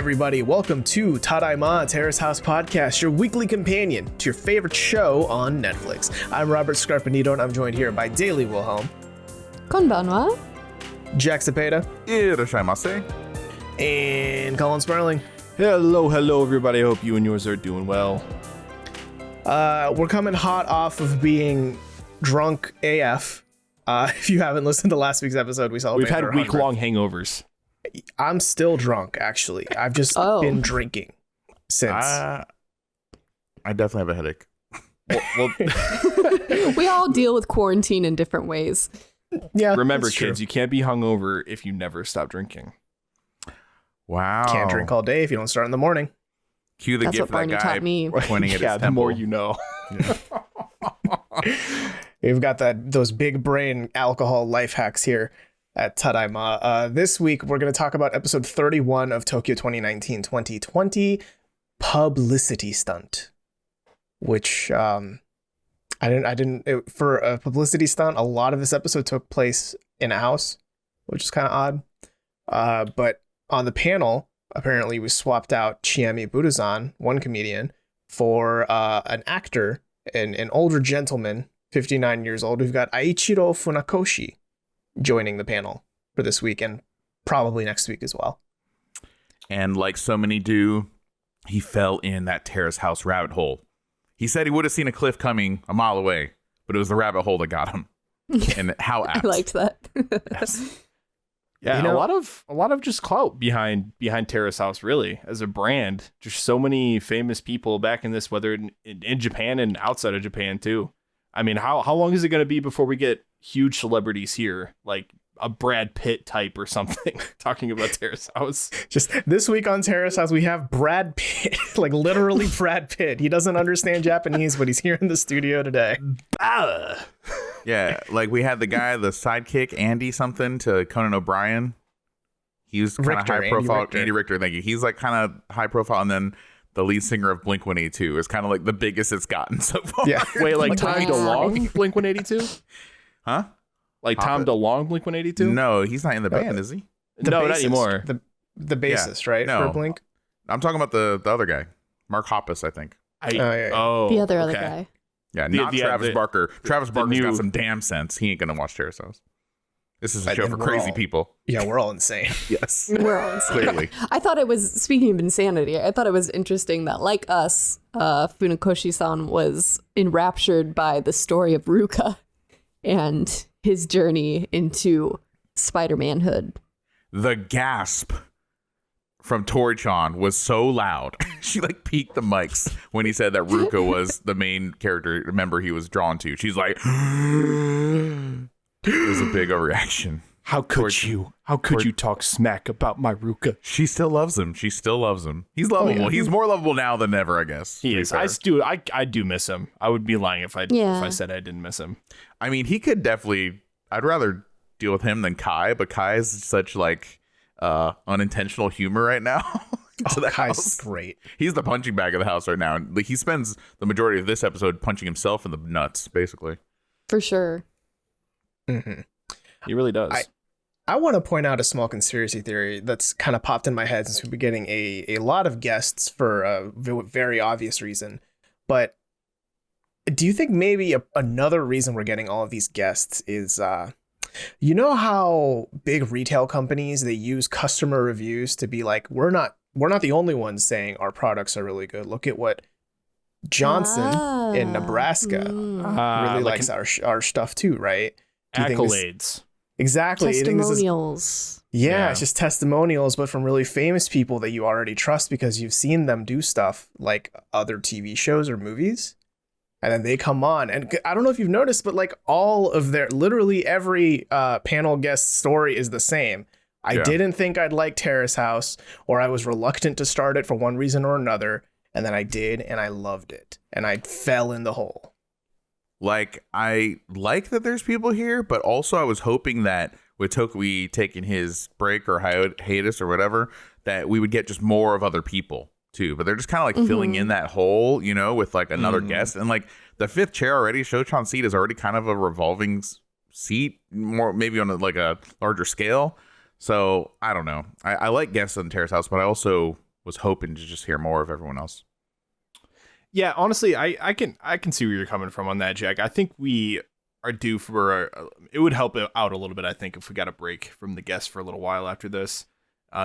everybody. Welcome to Tadaima, Terrace House Podcast, your weekly companion to your favorite show on Netflix. I'm Robert Scarpanito, and I'm joined here by Daily Wilhelm. Konbanwa. Jack Cepeda. Irashaimase. And Colin Sperling. Hello, everybody. I hope you and yours are doing well. We're coming hot off of being drunk AF. If you haven't listened to last week's episode, we've had week-long hangovers. I'm still drunk, actually. I've just been drinking since. I definitely have a headache. Well, we all deal with quarantine in different ways. Yeah. Remember, kids, you can't be hungover if you never stop drinking. Wow. Can't drink all day if you don't start in the morning. Cue the That's gift what Barney that guy taught me. pointing at Yeah, his the temple. more you know. Yeah. We've got those big brain alcohol life hacks here at Tadaima. This week, we're going to talk about episode 31 of Tokyo 2019-2020, Publicity Stunt, which for a publicity stunt, a lot of this episode took place in a house, which is kind of odd. But on the panel, apparently we swapped out Chiemi Budazan, one comedian, for an actor, an older gentleman, 59 years old. We've got Aichiro Funakoshi joining the panel for this week and probably next week as well. And like so many do, he fell in that Terrace House rabbit hole. He said he would have seen a cliff coming a mile away, but it was the rabbit hole that got him. And how apt. I liked that. Yes. Yeah, You know, a lot of just clout behind Terrace House, really, as a brand. Just so many famous people back in this, whether in Japan and outside of Japan too. I mean, how long is it going to be before we get huge celebrities here, like a Brad Pitt type or something, talking about Terrace House? Just this week on Terrace House, we have Brad Pitt, like literally Brad Pitt. He doesn't understand Japanese, but he's here in the studio today. Yeah, like we had the guy, the sidekick, Andy something to Conan O'Brien. He was kind of high profile. Andy Richter, thank you. He's like kind of high profile, and then the lead singer of Blink-182 is kind of like the biggest it's gotten so far. Yeah. Wait, like Tom DeLonge, Blink-182? Huh? Like Tom DeLonge, Blink-182? No, No, he's not in the band, is he? The No, bassist, not anymore. The bassist, right? No. For Blink? I'm talking about the other guy, Mark Hoppus, I think. Yeah. The other guy. Yeah, not Travis Barker. Travis Barker's got some damn sense. He ain't gonna watch Terrace House. This is a show for crazy people. Yeah, we're all insane. Yes, We're all insane. clearly. I thought it was, speaking of insanity, I thought it was interesting that, like us, Funakoshi-san was enraptured by the story of Ruka and his journey into Spider-Manhood. The gasp from Tori-chan was so loud. She like peaked the mics when he said that Ruka was the main character member he was drawn to. She's like, it was a big overreaction. How could you? How could you talk smack about my Ruka? She still loves him. She still loves him. He's lovable. yeah. He's more lovable now than ever, I guess. He is. I do miss him. I would be lying if I said I didn't miss him. I mean, he could definitely. I'd rather deal with him than Kai, but Kai is such like unintentional humor right now. Kai's great. He's the punching bag of the house right now. And like, he spends the majority of this episode punching himself in the nuts, basically. For sure. Mm-hmm. He really does. I want to point out a small conspiracy theory that's kind of popped in my head since we've been getting a lot of guests for a very obvious reason. But do you think maybe another reason we're getting all of these guests is, you know how big retail companies, they use customer reviews to be like, we're not the only ones saying our products are really good. Look at what Johnson in Nebraska really like likes our stuff too, right? accolades. Exactly. Testimonials. Yeah, it's just testimonials, but from really famous people that you already trust because you've seen them do stuff like other TV shows or movies. And then they come on. And I don't know if you've noticed, but like all of literally every panel guest story is the same. I didn't think I'd like Terrace House, or I was reluctant to start it for one reason or another. And then I did, and I loved it. And I fell in the hole. Like, I like that there's people here, but also I was hoping that with Tokui taking his break or hiatus or whatever, that we would get just more of other people too. But they're just kind of like filling in that hole, you know, with like another guest. And like the fifth chair already, Shochan's seat is already kind of a revolving seat, more maybe on a larger scale. So I don't know. I like guests on Terrace House, but I also was hoping to just hear more of everyone else. Yeah, honestly, I can see where you're coming from on that, Jack. I think we are due for it would help out a little bit, I think, if we got a break from the guests for a little while after this.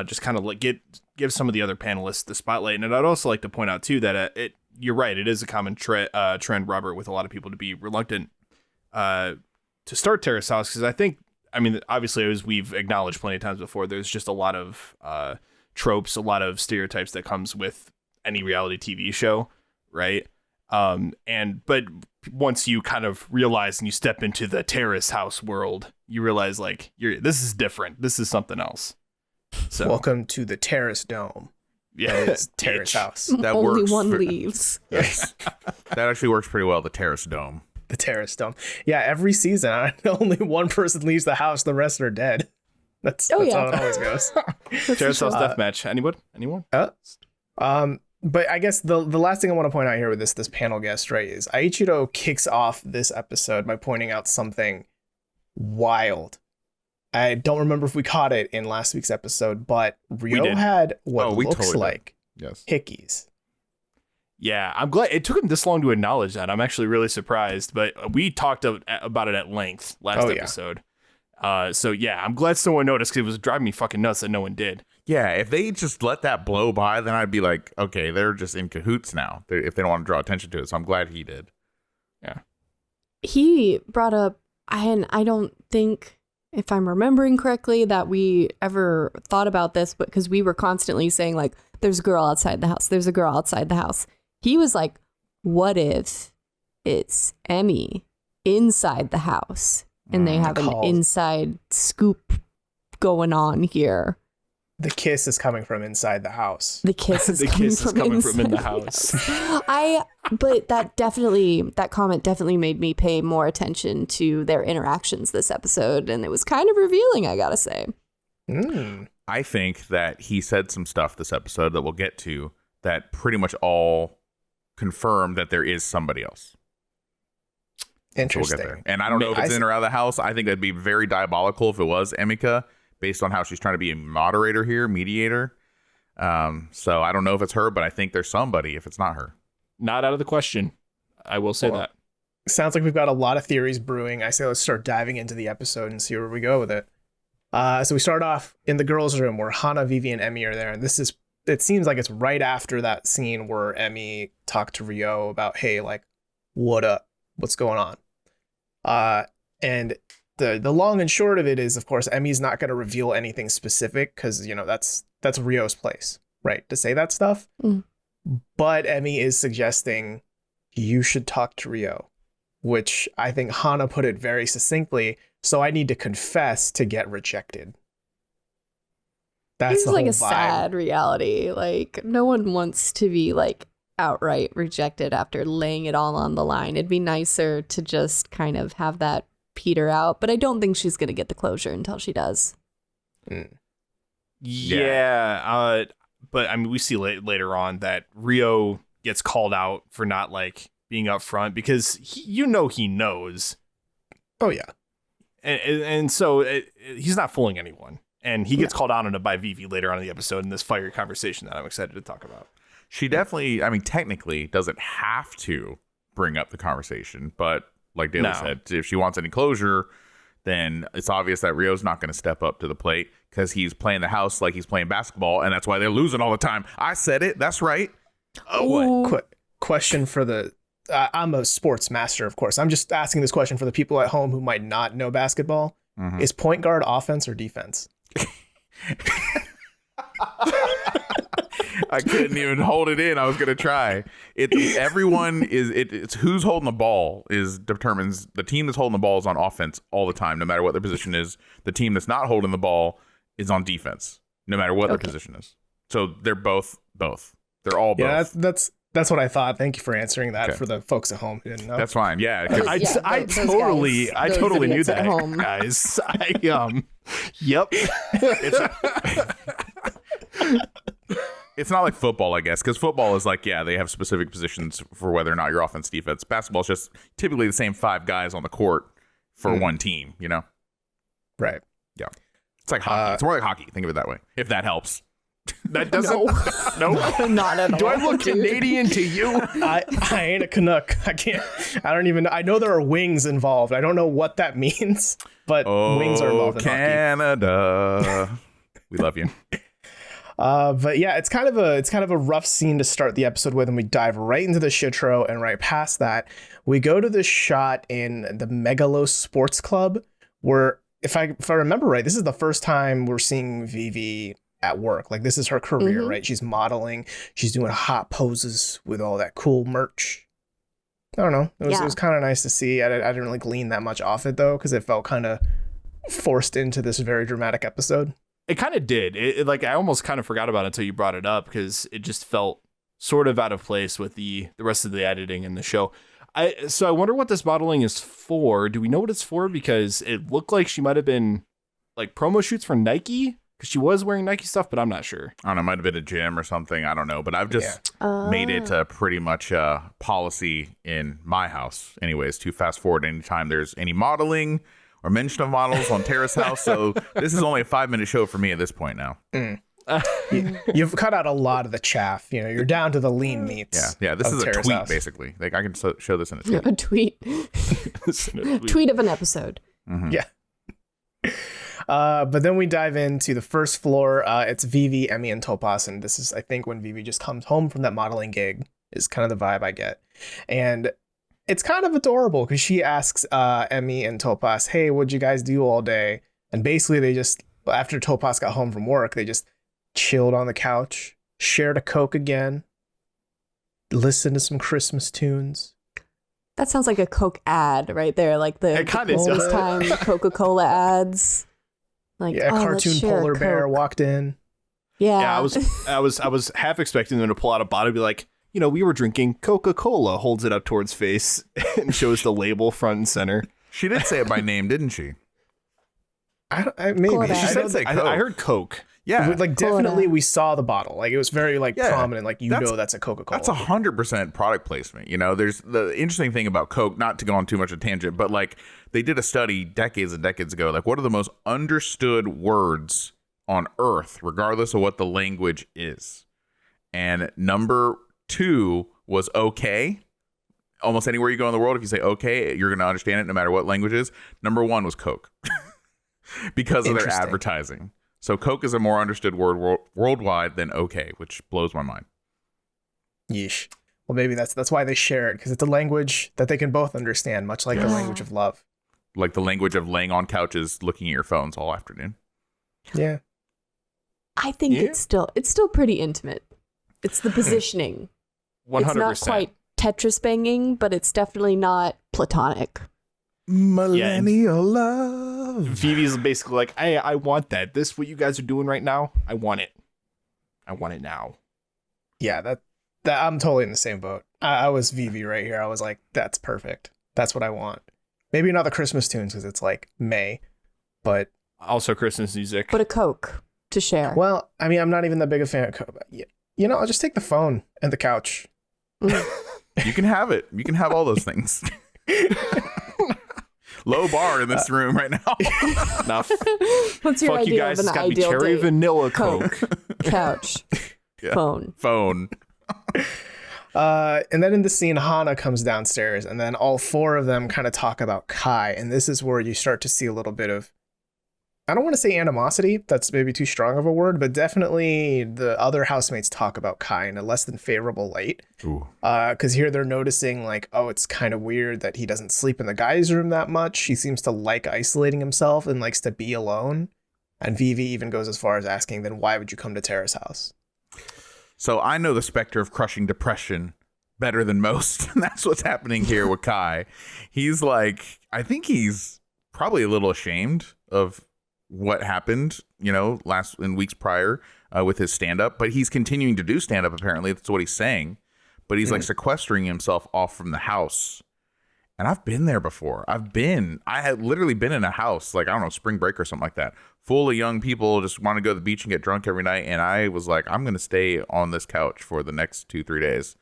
Just kind of like give some of the other panelists the spotlight. And I'd also like to point out too that you're right, it is a common trend, Robert, with a lot of people to be reluctant to start Terrace House, because I mean, obviously, as we've acknowledged plenty of times before, there's just a lot of tropes, a lot of stereotypes that comes with any reality TV show, right? But once you kind of realize and you step into the Terrace House world, you realize like this is different. This is something else. So welcome to the Terrace Dome. Yeah, it's Terrace House. That Only works one leaves. Yes, that actually works pretty well. The Terrace Dome. The Terrace Dome. Yeah, every season, only one person leaves the house. The rest are dead. That's how it always goes. Terrace House deathmatch. Anyone? But I guess the last thing I want to point out here with this panel guest, right, is Aichiro kicks off this episode by pointing out something wild. I don't remember if we caught it in last week's episode, but Ryo had what looks totally like yes. Hickeys. Yeah, I'm glad it took him this long to acknowledge that. I'm actually really surprised, but we talked about it at length last episode. So yeah, I'm glad someone noticed, because it was driving me fucking nuts that no one did. Yeah, if they just let that blow by, then I'd be like, okay, they're just in cahoots now if they don't want to draw attention to it. So I'm glad he did. Yeah. He brought up, and I don't think, if I'm remembering correctly, that we ever thought about this, but because we were constantly saying like, there's a girl outside the house. There's a girl outside the house. He was like, what if it's Emmy inside the house and they have an inside scoop going on here? The kiss is coming from inside the house. The kiss is coming from in the house. But that comment definitely made me pay more attention to their interactions this episode, and it was kind of revealing, I gotta say. I think that he said some stuff this episode that we'll get to that pretty much all confirm that there is somebody else. Interesting. So we'll get there. And I don't know if it's in or out of the house. I think that'd be very diabolical if it was Emika, based on how she's trying to be a moderator here, mediator. So I don't know if it's her, but I think there's somebody if it's not her. Not out of the question. I will say that. Sounds like we've got a lot of theories brewing. I say let's start diving into the episode and see where we go with it. So we start off in the girls' room where Hana, Vivi, and Emmy are there. And it seems like it's right after that scene where Emmy talked to Ryo about, hey, like, what up? What's going on? And the long and short of it is, of course, Emmy's not going to reveal anything specific because, that's Ryo's place, right, to say that stuff. But Emmy is suggesting you should talk to Ryo, which I think Hana put it very succinctly. So I need to confess to get rejected. That's it's the like whole a vibe. sad reality. Like, no one wants to be like outright rejected after laying it all on the line. It'd be nicer to just kind of have that peter out, but I don't think she's going to get the closure until she does. Yeah. But I mean, we see later on that Ryo gets called out for not like being up front because he knows. Oh, yeah. And so he's not fooling anyone. And he gets called out on it by Vivi later on in the episode in this fiery conversation that I'm excited to talk about. She definitely, I mean, technically doesn't have to bring up the conversation. But like Daly said, if she wants any closure, then it's obvious that Ryo's not going to step up to the plate because he's playing the house like he's playing basketball. And that's why they're losing all the time. I said it. That's right. Oh, what? Question for the... I'm a sports master, of course. I'm just asking this question for the people at home who might not know basketball. Is point guard offense or defense? I couldn't even hold it in. I was gonna try. It's who's holding the ball determines the team that's holding the ball is on offense all the time, no matter what their position is. The team that's not holding the ball is on defense, no matter what their position is. So they're both. They're all both. Yeah, that's what I thought. Thank you for answering that for the folks at home who didn't know. That's fine. Yeah. I totally knew that, guys. Yep. It's not like football, I guess, because football is like, they have specific positions for whether or not you're offense, defense. Basketball is just typically the same 5 guys on the court for one team, Right. Yeah. It's like hockey. It's more like hockey. Think of it that way, if that helps. That doesn't. No. Not at all. Do I look Canadian to you? I ain't a Canuck. I can't. I don't even. I know there are wings involved. I don't know what that means, but wings are involved in hockey. Canada. We love you. But yeah, it's kind of a rough scene to start the episode with, and we dive right into the shitro, and right past that, we go to this shot in the Megalos Sports Club, where if I remember right, this is the first time we're seeing Vivi at work. Like, this is her career, right? She's modeling, she's doing hot poses with all that cool merch. I don't know. It was kind of nice to see. I didn't really glean that much off it though, because it felt kind of forced into this very dramatic episode. It kind of did. It like, I almost kind of forgot about it until you brought it up, because it just felt sort of out of place with the rest of the editing in the show. So I wonder what this modeling is for. Do we know what it's for? Because it looked like she might have been like promo shoots for Nike, because she was wearing Nike stuff, but I'm not sure. I don't know. It might have been a gym or something. I don't know. But I've just made it pretty much policy in my house, anyways, to fast forward anytime there's any modeling or mention of models on Terrace House. So this is only a 5-minute show for me at this point now. You've cut out a lot of the chaff. You know, you're down to the lean meats. Yeah. This is a Terrace tweet, House. basically. Like, I can show this in a tweet. A tweet. Tweet of an episode. Yeah. But then we dive into the first floor. It's Vivi, Emmy, and Topaz, and this is, I think, when Vivi just comes home from that modeling gig, is kind of the vibe I get. And it's kind of adorable because she asks Emmy and Topaz, hey, what'd you guys do all day? And basically they just, after Topaz got home from work, they just chilled on the couch, shared a Coke again, listened to some Christmas tunes. That sounds like a Coke ad right there, like the Christmas time Coca-Cola ads. Like, a cartoon polar bear walked in. Yeah, I was half expecting them to pull out a bottle and be like, you know, we were drinking Coca-Cola, holds it up towards face and shows the label front and center. She did say it by name, didn't she? Maybe. She said say Coke. I heard Coke. Yeah. Like, definitely we saw the bottle. Like, it was very, like, prominent. Like, that's a Coca-Cola. That's 100% product placement. You know, there's the interesting thing about Coke, not to go on too much of a tangent, but, like, they did a study decades and decades ago. Like, what are the most understood words on Earth, regardless of what the language is? And number 2 was okay. Almost anywhere you go in the world, if you say okay, you're going to understand it no matter what language it is. Number 1 was Coke because of their advertising. So Coke is a more understood word worldwide than okay, which blows my mind. Yeesh. Well, maybe that's why they share it, because it's a language that they can both understand, much like the language of love. Like the language of laying on couches, looking at your phones all afternoon. Yeah. I think it's still pretty intimate. It's the positioning. 100%. It's not quite Tetris banging, but it's definitely not platonic. Millennial love. Vivi's basically like, hey, I want that. This, what you guys are doing right now, I want it. I want it now. Yeah, that I'm totally in the same boat. I was Vivi right here. I was like, that's perfect. That's what I want. Maybe not the Christmas tunes because it's like May, but also Christmas music. But a Coke to share. Well, I mean, I'm not even that big a fan of Coke. You know, I'll just take the phone and the couch. You can have it. You can have all those things. Low bar in this room right now. Enough. What's your Fuck idea you guys. of an It's got to be ideal cherry date? vanilla Coke. Couch. Phone. And then in the scene, Hana comes downstairs, and then all 4 of them kind of talk about Kai. And this is where you start to see a little bit of, I don't want to say animosity. That's maybe too strong of a word, but definitely the other housemates talk about Kai in a less than favorable light. Because here they're noticing like, oh, it's kind of weird that he doesn't sleep in the guys' room that much. He seems to like isolating himself and likes to be alone. And Vivi even goes as far as asking, then why would you come to Terrace House? So I know the specter of crushing depression better than most. And that's what's happening here with Kai. He's like, I think he's probably a little ashamed of what happened, you know, in weeks prior with his stand-up, but he's continuing to do stand-up. Apparently that's what he's saying, but he's like sequestering himself off from the house. And I've been there before. I had literally been in a house, like, I don't know, spring break or something like that, full of young people just want to go to the beach and get drunk every night. And I was like, I'm going to stay on this couch for the next 2-3 days.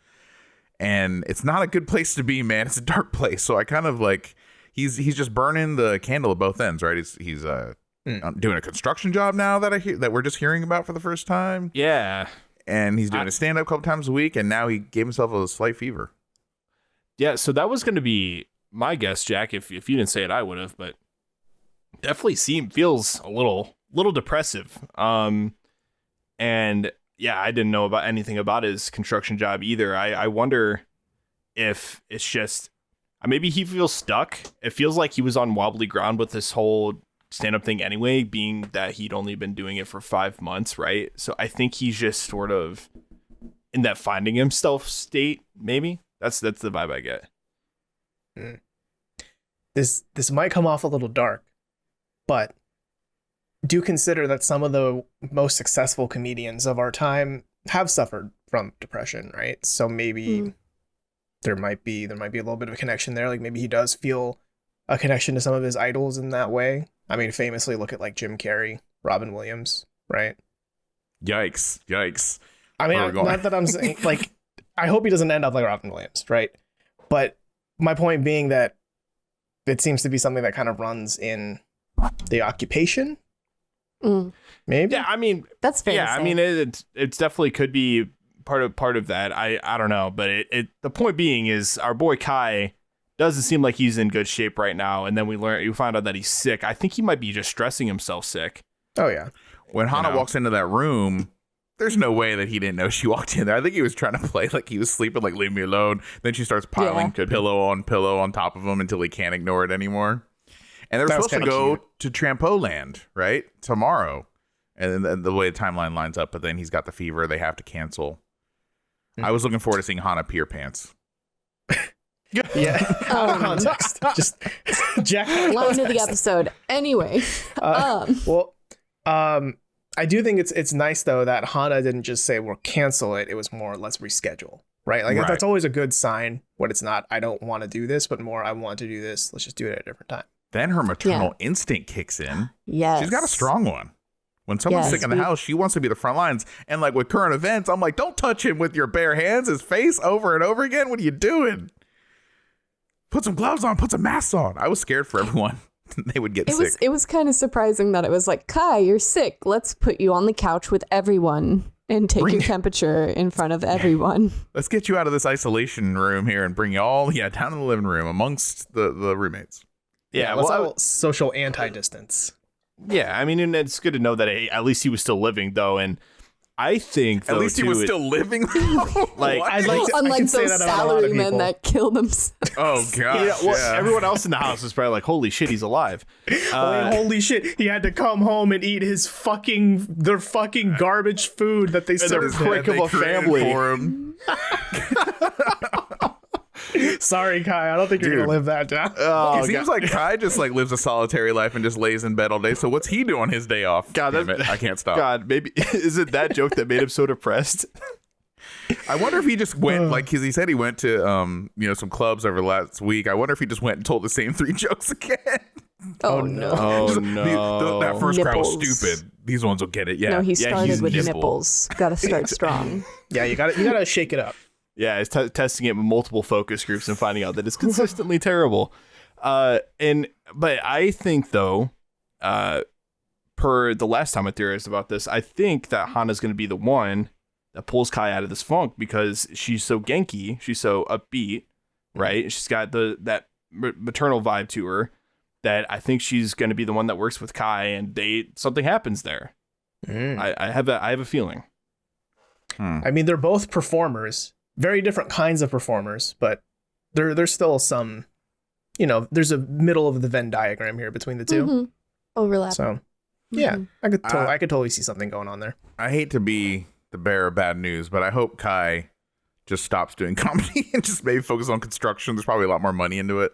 And it's not a good place to be, man. It's a dark place. So I kind of like, he's just burning the candle at both ends, right? He's doing a construction job now that we're just hearing about for the first time. Yeah. And he's doing a stand-up a couple times a week, and now he gave himself a slight fever. Yeah, so that was going to be my guess, Jack. If you didn't say it, I would have, but definitely feels a little depressive. And yeah, I didn't know about anything about his construction job either. I wonder if it's just maybe he feels stuck. It feels like he was on wobbly ground with this whole stand-up thing anyway, being that he'd only been doing it for 5 months, right? So I think he's just sort of in that finding himself state, maybe. That's the vibe I get. This might come off a little dark, but do consider that some of the most successful comedians of our time have suffered from depression, right? So maybe there might be a little bit of a connection there. Like maybe he does feel a connection to some of his idols in that way. I mean, famously look at like Jim Carrey, Robin Williams, right? Yikes. I mean, not that I'm saying like, I hope he doesn't end up like Robin Williams, right? But my point being that it seems to be something that kind of runs in the occupation. Maybe. Yeah, I mean, that's fair. Yeah, I mean, it's definitely could be part of that. I don't know, but the point being is our boy Kai doesn't seem like he's in good shape right now. And then we find out that he's sick. I think he might be just stressing himself sick. Oh yeah. When Hana walks into that room, there's no way that he didn't know she walked in there. I think he was trying to play like he was sleeping, like leave me alone. Then she starts piling pillow on top of him until he can't ignore it anymore. And they're supposed to go to Trampo Land, right? Tomorrow. And then the way the timeline lines up, but then he's got the fever. They have to cancel. I was looking forward to seeing Hana pee her pants. Yeah. Out of context. Just Jack. Line of the episode. Anyway. I do think it's nice though that Hana didn't just say we'll cancel it. It was more let's reschedule. Right? Like that's always a good sign when it's not I don't want to do this, but more I want to do this. Let's just do it at a different time. Then her maternal instinct kicks in. Yes. She's got a strong one. When someone's sick in the house, she wants to be the front lines. And like with current events, I'm like, don't touch him with your bare hands, his face over and over again. What are you doing? Put some gloves on, put some masks on. I was scared for everyone. They would get sick. It was kind of surprising that it was like, Kai, you're sick. Let's put you on the couch with everyone and take your temperature in front of everyone. Let's get you out of this isolation room here and bring you all down in the living room amongst the roommates. Yeah, let's all social anti-distance. Yeah, I mean, and it's good to know that at least he was still living, though, and I think at least he was still living. Like, unlike those salarymen that killed themselves. Oh god! Everyone else in the house was probably like, "Holy shit, he's alive!" Holy shit, he had to come home and eat their fucking garbage food that they served him. Prick of a family for him. Sorry, Kai. I don't think you're gonna live that down. It seems like Kai just like lives a solitary life and just lays in bed all day. So what's he doing on his day off? God, damn it, I can't stop. God, maybe is it that joke that made him so depressed? I wonder if he just went because he said he went to some clubs over the last week. I wonder if he just went and told the same 3 jokes again. Oh no! Oh no! That first crowd was stupid. These ones will get it. Yeah. No, he started with nipples. Got to start strong. Yeah, you gotta shake it up. Yeah, it's testing it with multiple focus groups and finding out that it's consistently terrible. But I think though, per the last time I theorized about this, I think that Hana's going to be the one that pulls Kai out of this funk because she's so Genki, she's so upbeat, right? She's got that maternal vibe to her that I think she's going to be the one that works with Kai, and something happens there. I have a feeling. I mean, they're both performers. Very different kinds of performers, but there's still some, there's a middle of the Venn diagram here between the two. Overlap. So, yeah, I could totally see something going on there. I hate to be the bearer of bad news, but I hope Kai just stops doing comedy and just maybe focus on construction. There's probably a lot more money into it.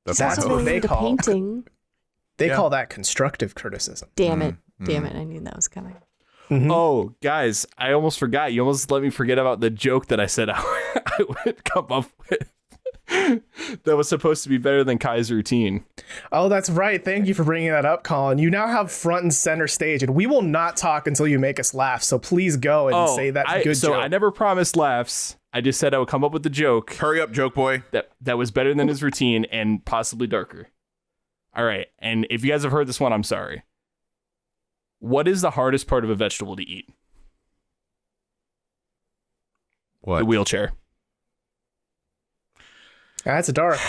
That's what they call painting. They call that constructive criticism. Damn it! I knew that was coming. Oh, guys, I almost forgot. You almost let me forget about the joke that I said I would come up with that was supposed to be better than Kai's routine. Oh, that's right. Thank you for bringing that up, Colin. You now have front and center stage, and we will not talk until you make us laugh. So please go and say that good joke. So I never promised laughs. I just said I would come up with the joke. Hurry up, joke boy. That was better than his routine and possibly darker. All right. And if you guys have heard this one, I'm sorry. What is the hardest part of a vegetable to eat? What? The wheelchair. That's a dark.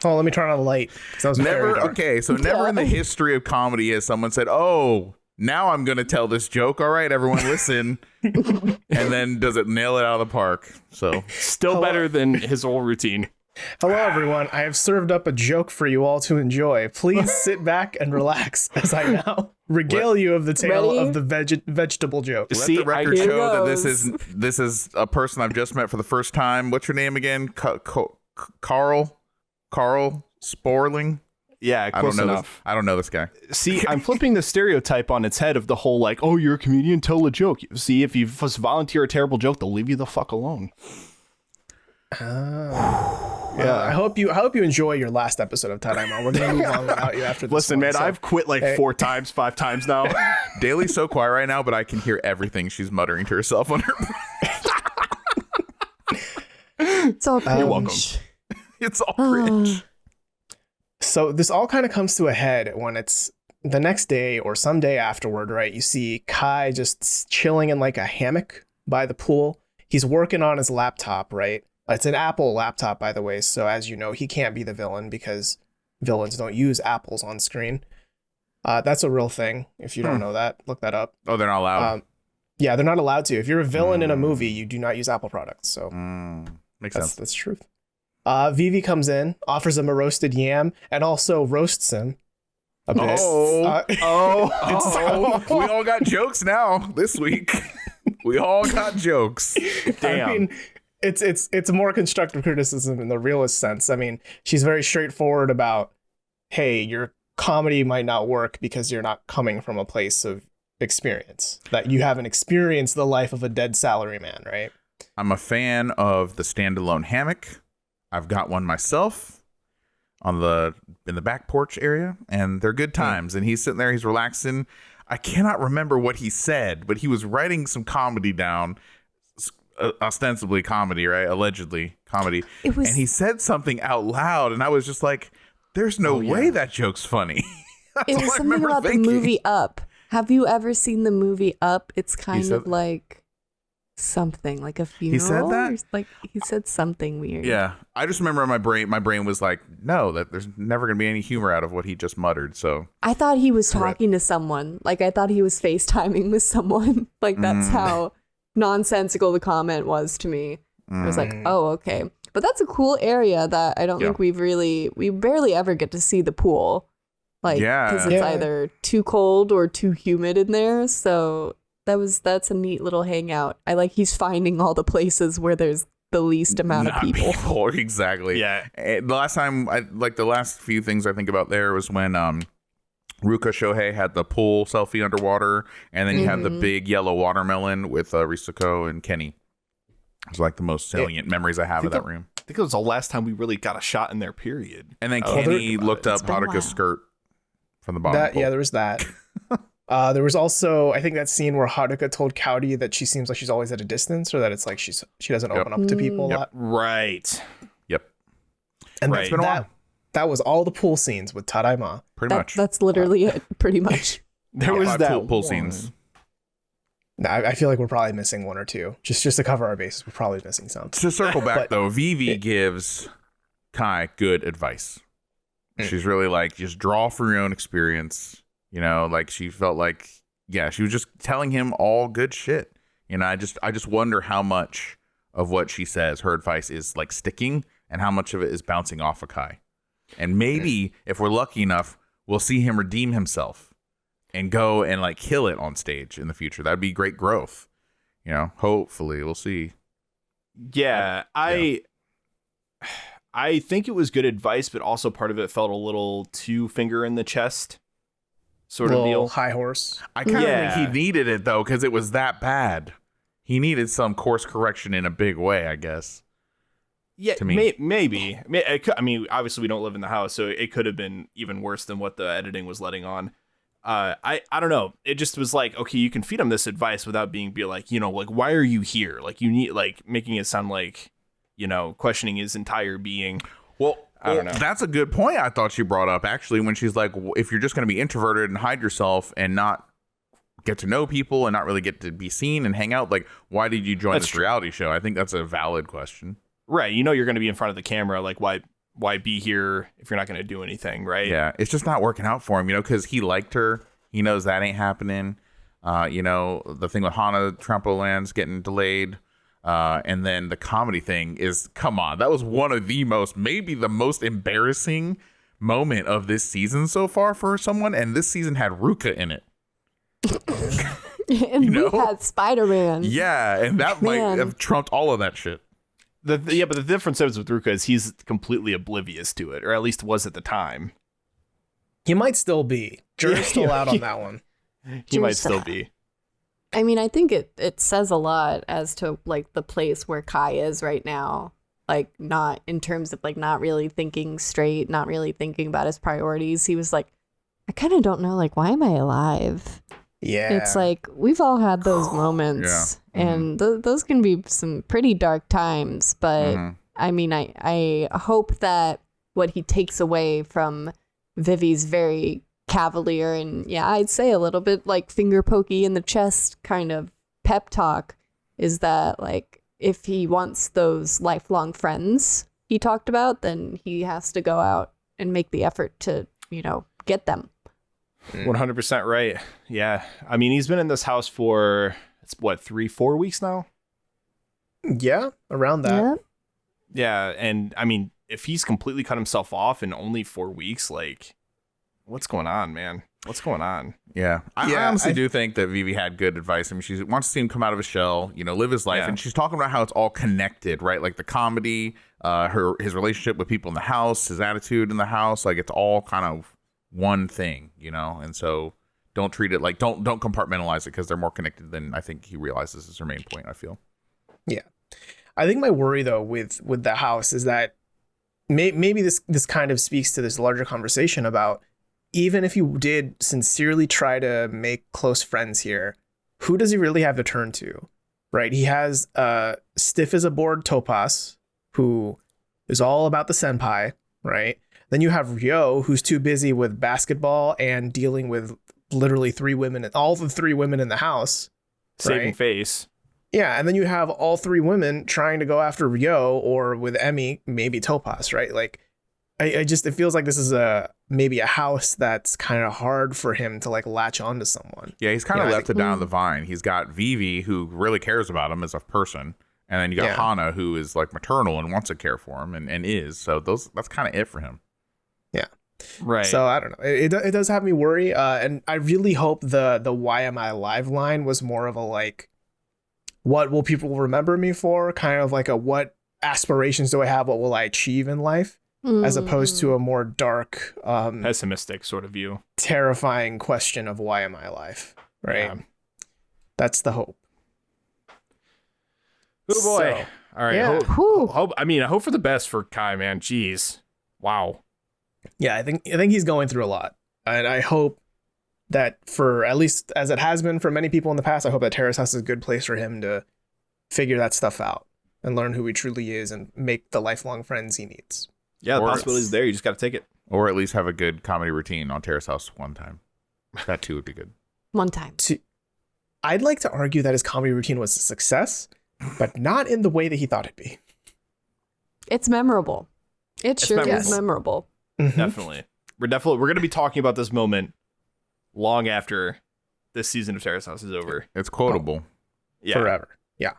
Oh, let me turn on the light. That was very Never. dark. Okay, so never in the history of comedy has someone said, "Oh, now I'm going to tell this joke. All right, everyone, listen," and then does it nail it out of the park? So Still better than his whole routine. Hello, everyone. I have served up a joke for you all to enjoy. Please sit back and relax as I now regale you of the tale Ready? of the vegetable joke. let See, the record Here show that goes. this is a person I've just met for the first time. What's your name again? Carl Sporling. Yeah, I close don't know enough. this. I don't know this guy. See, I'm flipping the stereotype on its head of the whole like, oh, you're a comedian, tell a joke. See, if you just volunteer a terrible joke, they'll leave you the fuck alone. I hope you enjoy your last episode of Tadaima. We're gonna move on without you after this. Listen, one, man, so- I've quit like 5 times now. Daly's so quiet right now, but I can hear everything she's muttering to herself on her. It's all cringe. You're welcome. It's all cringe. So this all kind of comes to a head when it's the next day or some day afterward, right? You see Kai just chilling in like a hammock by the pool. He's working on his laptop, right? It's an Apple laptop, by the way. So as you know, he can't be the villain because villains don't use apples on screen. That's a real thing. If you don't know that, look that up. Oh, they're not allowed. Yeah, they're not allowed to. If you're a villain in a movie, you do not use Apple products. So Makes that's sense. that's truth. Vivi comes in, offers him a roasted yam, and also roasts him a bit. Oh, we all got jokes now this week. We all got jokes. Damn. I mean, it's more constructive criticism in the realist sense. I mean, she's very straightforward about, hey, your comedy might not work because you're not coming from a place of experience, that you haven't experienced the life of a dead salaryman, right? I'm a fan of the standalone hammock. I've got one myself in the back porch area, and they're good times. And he's sitting there, he's relaxing. I cannot remember what he said, but he was writing some comedy down, ostensibly comedy, right? Allegedly comedy. It was- And he said something out loud, and I was just like, "There's no way that joke's funny." That's It all was I something remember about thinking. the movie Up. Have you ever seen the movie Up? It's kind said- of like something like a funeral. said that? or like he said something weird. Yeah, I just remember my brain was like, no, that there's never gonna be any humor out of what he just muttered. So I thought he was talking to someone. Like I thought he was FaceTiming with someone. Like that's how nonsensical the comment was to me. I was like, oh, okay. But that's a cool area that I don't think we barely ever get to see the pool. Like, because it's either too cold or too humid in there. So that's a neat little hangout. I like he's finding all the places where there's the least amount of people. Exactly. Yeah. The last time, the last few things I think about there was when Ruka Shohei had the pool selfie underwater, and then you have the big yellow watermelon with Risako and Kenny. It's like the most salient memories I have of that room. I think it was the last time we really got a shot in there, period. And then Kenny looked up been a while. Haruka's skirt from the bottom. Yeah, there was that. There was also, I think, that scene where Haruka told Kaori that she seems like she's always at a distance, or that it's like she doesn't open up to people a lot. Right. Yep. And Right. that's Been a while. that was all the pool scenes with Tadaima. Pretty much. That's literally it, pretty much. There was Five that pool one. scenes. I feel like we're probably missing one or two. Just to cover our bases, we're probably missing some. To circle back But- though, Vivi gives Kai good advice. She's really like, just draw from your own experience. You know, like she felt like, she was just telling him all good shit. You know, I just wonder how much of what she says, her advice is like sticking, and how much of it is bouncing off of Kai. And maybe if we're lucky enough, we'll see him redeem himself and go and like kill it on stage in the future. That'd be great growth. You know, hopefully we'll see. Yeah, I think it was good advice, but also part of it felt a little too finger in the chest sort of Little deal. high horse. I kind of Yeah. think he needed it though, because it was that bad. He needed some course correction in a big way, I guess. Yeah, to me. maybe. I mean, obviously we don't live in the house, so it could have been even worse than what the editing was letting on. I don't know. It just was like, okay, you can feed him this advice without be like, you know, like, why are you here? Like, you need, like, making it sound like, you know, questioning his entire being. Well, I don't know. That's a good point I thought she brought up, actually, when she's like, if you're just going to be introverted and hide yourself and not get to know people and not really get to be seen and hang out, like, why did you join this reality show? I think that's a valid question. Right. You know you're going to be in front of the camera. Like, why be here if you're not going to do anything, right? Yeah, it's just not working out for him, because he liked her. He knows that ain't happening. The thing with Hana Trampolands getting delayed. And then the comedy thing is, come on, that was one of maybe the most embarrassing moment of this season so far for someone. And this season had Ruka in it. And we had Spider-Man. Yeah, and that might have trumped all of that shit. But the difference is with Ruka is he's completely oblivious to it, or at least was at the time. He might still be. Jury's still out on that one. He might still be. I mean, I think it says a lot as to like the place where Kai is right now. Like, not in terms of like not really thinking straight, not really thinking about his priorities. He was like, I kind of don't know, like, why am I alive? Yeah. It's like we've all had those moments, and those can be some pretty dark times. But I mean, I hope that what he takes away from Vivi's very cavalier and I'd say a little bit like finger pokey in the chest kind of pep talk is that, like, if he wants those lifelong friends he talked about, then he has to go out and make the effort to, get them. 100% right. Yeah. I mean, he's been in this house for, it's what, 3-4 weeks now? Yeah, around that. Yeah. And I mean, if he's completely cut himself off in only 4 weeks, like, what's going on, man? What's going on? Yeah. I honestly do think that Vivi had good advice. I mean, she wants to see him come out of his shell, live his life. Yeah. And she's talking about how it's all connected, right? Like the comedy, his relationship with people in the house, his attitude in the house, like it's all kind of one thing, And so don't treat it like, don't compartmentalize it because they're more connected than I think he realizes is her main point, I feel. Yeah. I think my worry though with the house is that maybe this kind of speaks to this larger conversation about, even if you did sincerely try to make close friends here, who does he really have to turn to, right? He has stiff as a board Topaz, who is all about the senpai, right? Then you have Ryo, who's too busy with basketball and dealing with literally all the three women in the house. Saving face. Yeah, and then you have all three women trying to go after Ryo, or with Emmy, maybe Topaz, right? Like, it feels like this is maybe a house that's kind of hard for him to like latch onto someone. Yeah, he's kind of left it down the vine. He's got Vivi, who really cares about him as a person, and then you got Hana, who is like maternal and wants to care for him and is. So that's kind of it for him. Yeah. Right. So I don't know. It does have me worry. And I really hope the why am I alive line was more of a like, what will people remember me for? Kind of like a what aspirations do I have? What will I achieve in life? As opposed to a more dark, pessimistic sort of view, terrifying question of why am I alive? Right. Yeah. That's the hope. Oh boy. So, all right. Yeah. I hope for the best for Kai, man. Jeez. Wow. Yeah, I think he's going through a lot, and I hope that, for at least as it has been for many people in the past, I hope that Terrace House is a good place for him to figure that stuff out and learn who he truly is and make the lifelong friends he needs. Yeah, the possibility's there. You just got to take it. Or at least have a good comedy routine on Terrace House one time. That too would be good. One time. I'd like to argue that his comedy routine was a success, but not in the way that he thought it'd be. It's memorable. It sure is memorable. Mm-hmm. Definitely. We're going to be talking about this moment long after this season of Terrace House is over. It's quotable. Yeah. Forever. Yeah.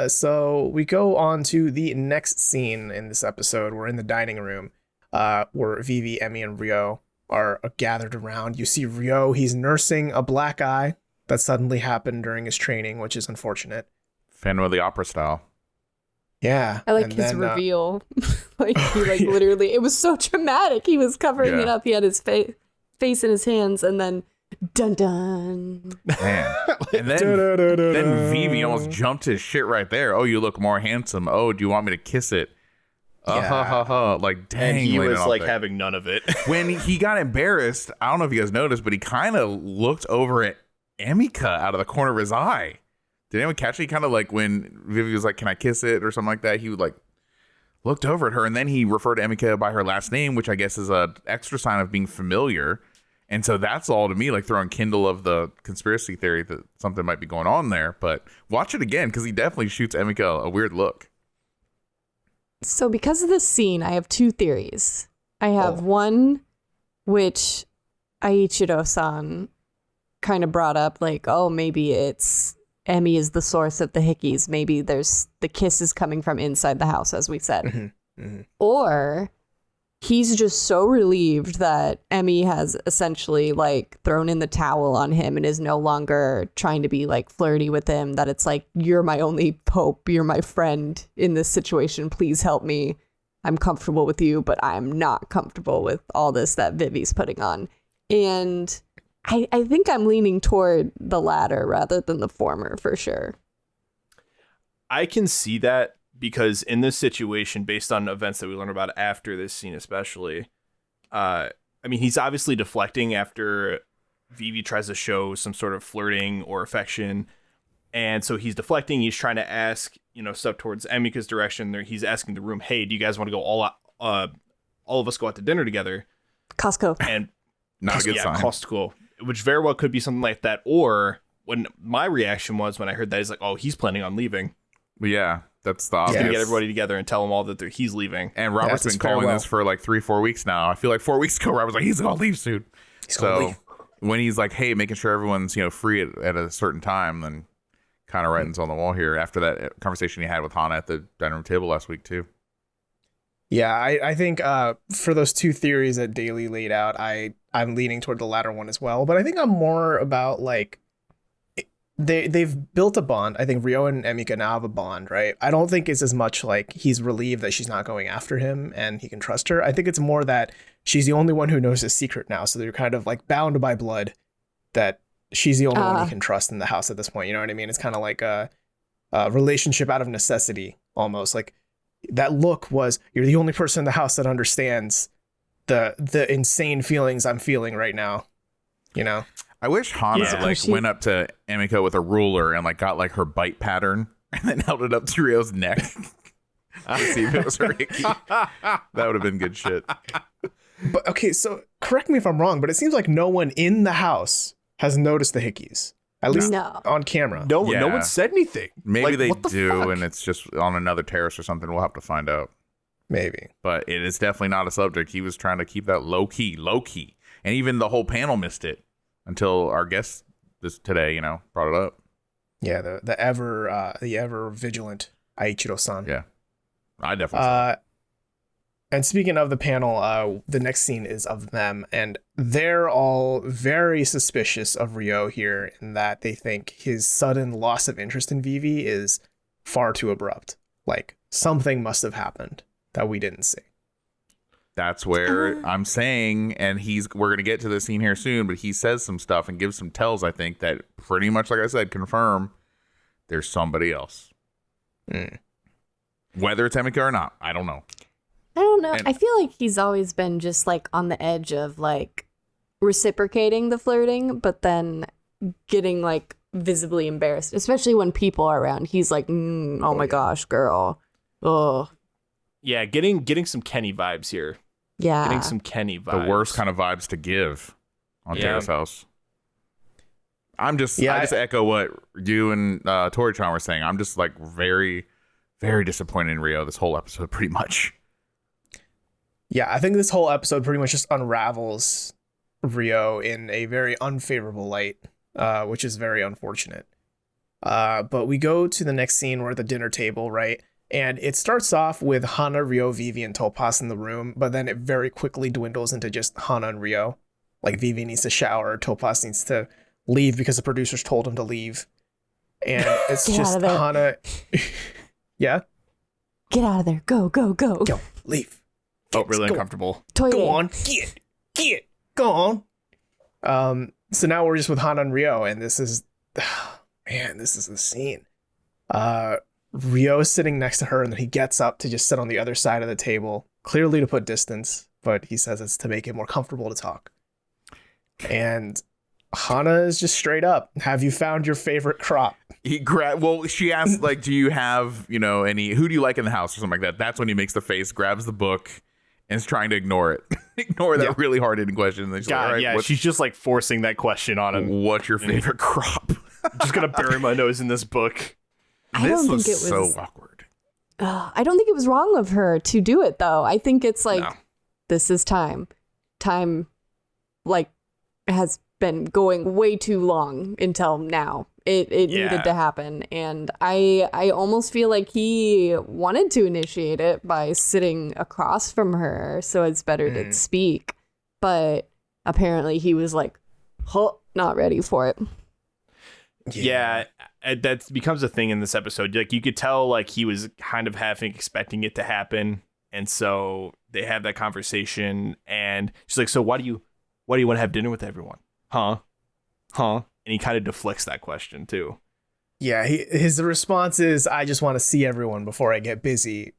So we go on to the next scene in this episode. We're in the dining room, where Vivi, Emmy, and Ryo are gathered around. You see Ryo, he's nursing a black eye that suddenly happened during his training, which is unfortunate. Phantom of the Opera style. Yeah. I like his reveal. Like, he literally, it was so dramatic. He was covering it up. He had his face in his hands, and then dun dun. Man. And then Vivi almost jumped his shit right there. Oh, you look more handsome. Oh, do you want me to kiss it? Like, dang. And he was like having none of it. When he got embarrassed, I don't know if you guys noticed, but he kind of looked over at Emika out of the corner of his eye. Did anyone catch it? He kind of like, when Vivi was like, can I kiss it or something like that, he would like looked over at her, and then he referred to Emika by her last name, which I guess is a extra sign of being familiar. And so that's all to me, like throwing kindle of the conspiracy theory that something might be going on there. But watch it again, because he definitely shoots Emika a weird look. So because of this scene, I have two theories. I have one, which Aichiro-san kind of brought up, like, oh, maybe it's Emmy is the source of the Hickeys. Maybe there's the kiss is coming from inside the house, as we said. Mm-hmm. Mm-hmm. Or he's just so relieved that Emmy has essentially like thrown in the towel on him and is no longer trying to be like flirty with him, that it's like, you're my only hope, you're my friend in this situation, please help me. I'm comfortable with you, but I'm not comfortable with all this that Vivi's putting on. And I think I'm leaning toward the latter rather than the former, for sure. I can see that, because in this situation, based on events that we learn about after this scene especially, I mean, he's obviously deflecting after Vivi tries to show some sort of flirting or affection. And so he's deflecting. He's trying to ask, stuff towards Emika's direction. He's asking the room, hey, do you guys want to go all of us go out to dinner together? Costco. And Not a good sign. Costco, which very well could be something like that. Or when my reaction was when I heard that, he's like, oh, he's planning on leaving. But yeah, that's the He's obvious. going to get everybody together and tell them all that he's leaving. And Robert's been calling this for like 3-4 weeks now. I feel like 4 weeks ago, Robert's like, he's going to leave soon. So when he's like, hey, making sure everyone's, free at a certain time, then kind of writing's on the wall here after that conversation he had with Hana at the dining room table last week too. Yeah, I think for those two theories that Daly laid out, I'm leaning toward the latter one as well. But I think I'm more about like they've built a bond. I think Ryo and Emika now have a bond, right? I don't think it's as much like he's relieved that she's not going after him and he can trust her. I think it's more that she's the only one who knows his secret now. So they're kind of like bound by blood that she's the only one he can trust in the house at this point. You know what I mean? It's kind of like a relationship out of necessity almost. Like that look was, you're the only person in the house that understands the insane feelings I'm feeling right now, I wish Hana went up to Emika with a ruler and like got like her bite pattern and then held it up to Ryo's neck to see if it was her hickey. That would have been good shit. But okay, so correct me if I'm wrong, but it seems like no one in the house has noticed the Hickeys, at least on camera. No one said anything. Maybe they what the do, fuck? and it's just on another terrace or something. We'll have to find out. Maybe. But it is definitely not a subject. He was trying to keep that low key. And even the whole panel missed it until our guest today, brought it up. Yeah, the ever vigilant Aichiro-san. Yeah, I definitely. And speaking of the panel, the next scene is of them, and they're all very suspicious of Ryo here in that they think his sudden loss of interest in Vivi is far too abrupt. Like something must have happened that we didn't see. That's where I'm saying, and we're going to get to the scene here soon, but he says some stuff and gives some tells, I think, that pretty much, like I said, confirm there's somebody else. Whether it's Emika or not, I don't know. I don't know. I feel like he's always been just like on the edge of like reciprocating the flirting, but then getting like visibly embarrassed, especially when people are around. He's like, oh my gosh, girl. Oh. Yeah, getting some Kenny vibes here. Yeah. Getting some Kenny vibes. The worst kind of vibes to give on Terrace House. I just echo what you and Tori-chan were saying. I'm just like very, very disappointed in Ryo this whole episode, pretty much. Yeah, I think this whole episode pretty much just unravels Ryo in a very unfavorable light, which is very unfortunate. But we go to the next scene. We're at the dinner table, right? And it starts off with Hana, Ryo, Vivi, and Topaz in the room, but then it very quickly dwindles into just Hana and Ryo. Like Vivi needs to shower, Topaz needs to leave because the producers told him to leave. And it's just Hana. Yeah? Get out of there. Go. Go, leave. Oh, really uncomfortable. Toilet. Go on, get, go on. So now we're just with Hana and Ryo, and this is the scene. Ryo is sitting next to her, and then he gets up to just sit on the other side of the table, clearly to put distance, but he says it's to make it more comfortable to talk. And Hana is just straight up. Have you found your favorite crop? She asked, like, do you have, any, who do you like in the house or something like that? That's when he makes the face, grabs the book, and is trying to ignore it. Ignore that really hard-hitting question. And then she's like, all right, she's just like forcing that question on him. What's your favorite crop? Just gonna bury my nose in this book. This was so awkward. I don't think it was wrong of her to do it, though. I think it's like, this is time. Time, like, has been going way too long until now. It needed to happen. And I almost feel like he wanted to initiate it by sitting across from her so it's better to speak. But apparently he was like, not ready for it. Yeah, that becomes a thing in this episode. Like, you could tell, like, he was kind of expecting it to happen. And so they have that conversation. And she's like, so why do you want to have dinner with everyone? Huh? And he kind of deflects that question too. Yeah, his response is, I just want to see everyone before I get busy.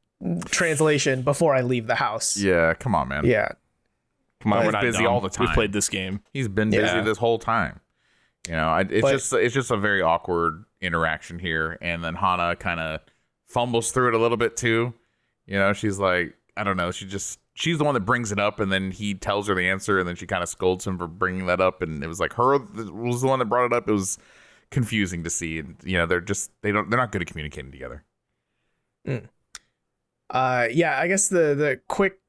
Translation, before I leave the house. Yeah, come on, man. Yeah. Come on, we're not busy all the time. We've played this game. He's been busy this whole time. It's just a very awkward interaction here. And then Hana kind of fumbles through it a little bit too. She's like, I don't know. She's the one that brings it up, and then he tells her the answer, and then she kind of scolds him for bringing that up. And it was like her was the one that brought it up. It was confusing to see. And, they're not good at communicating together. I guess the quick,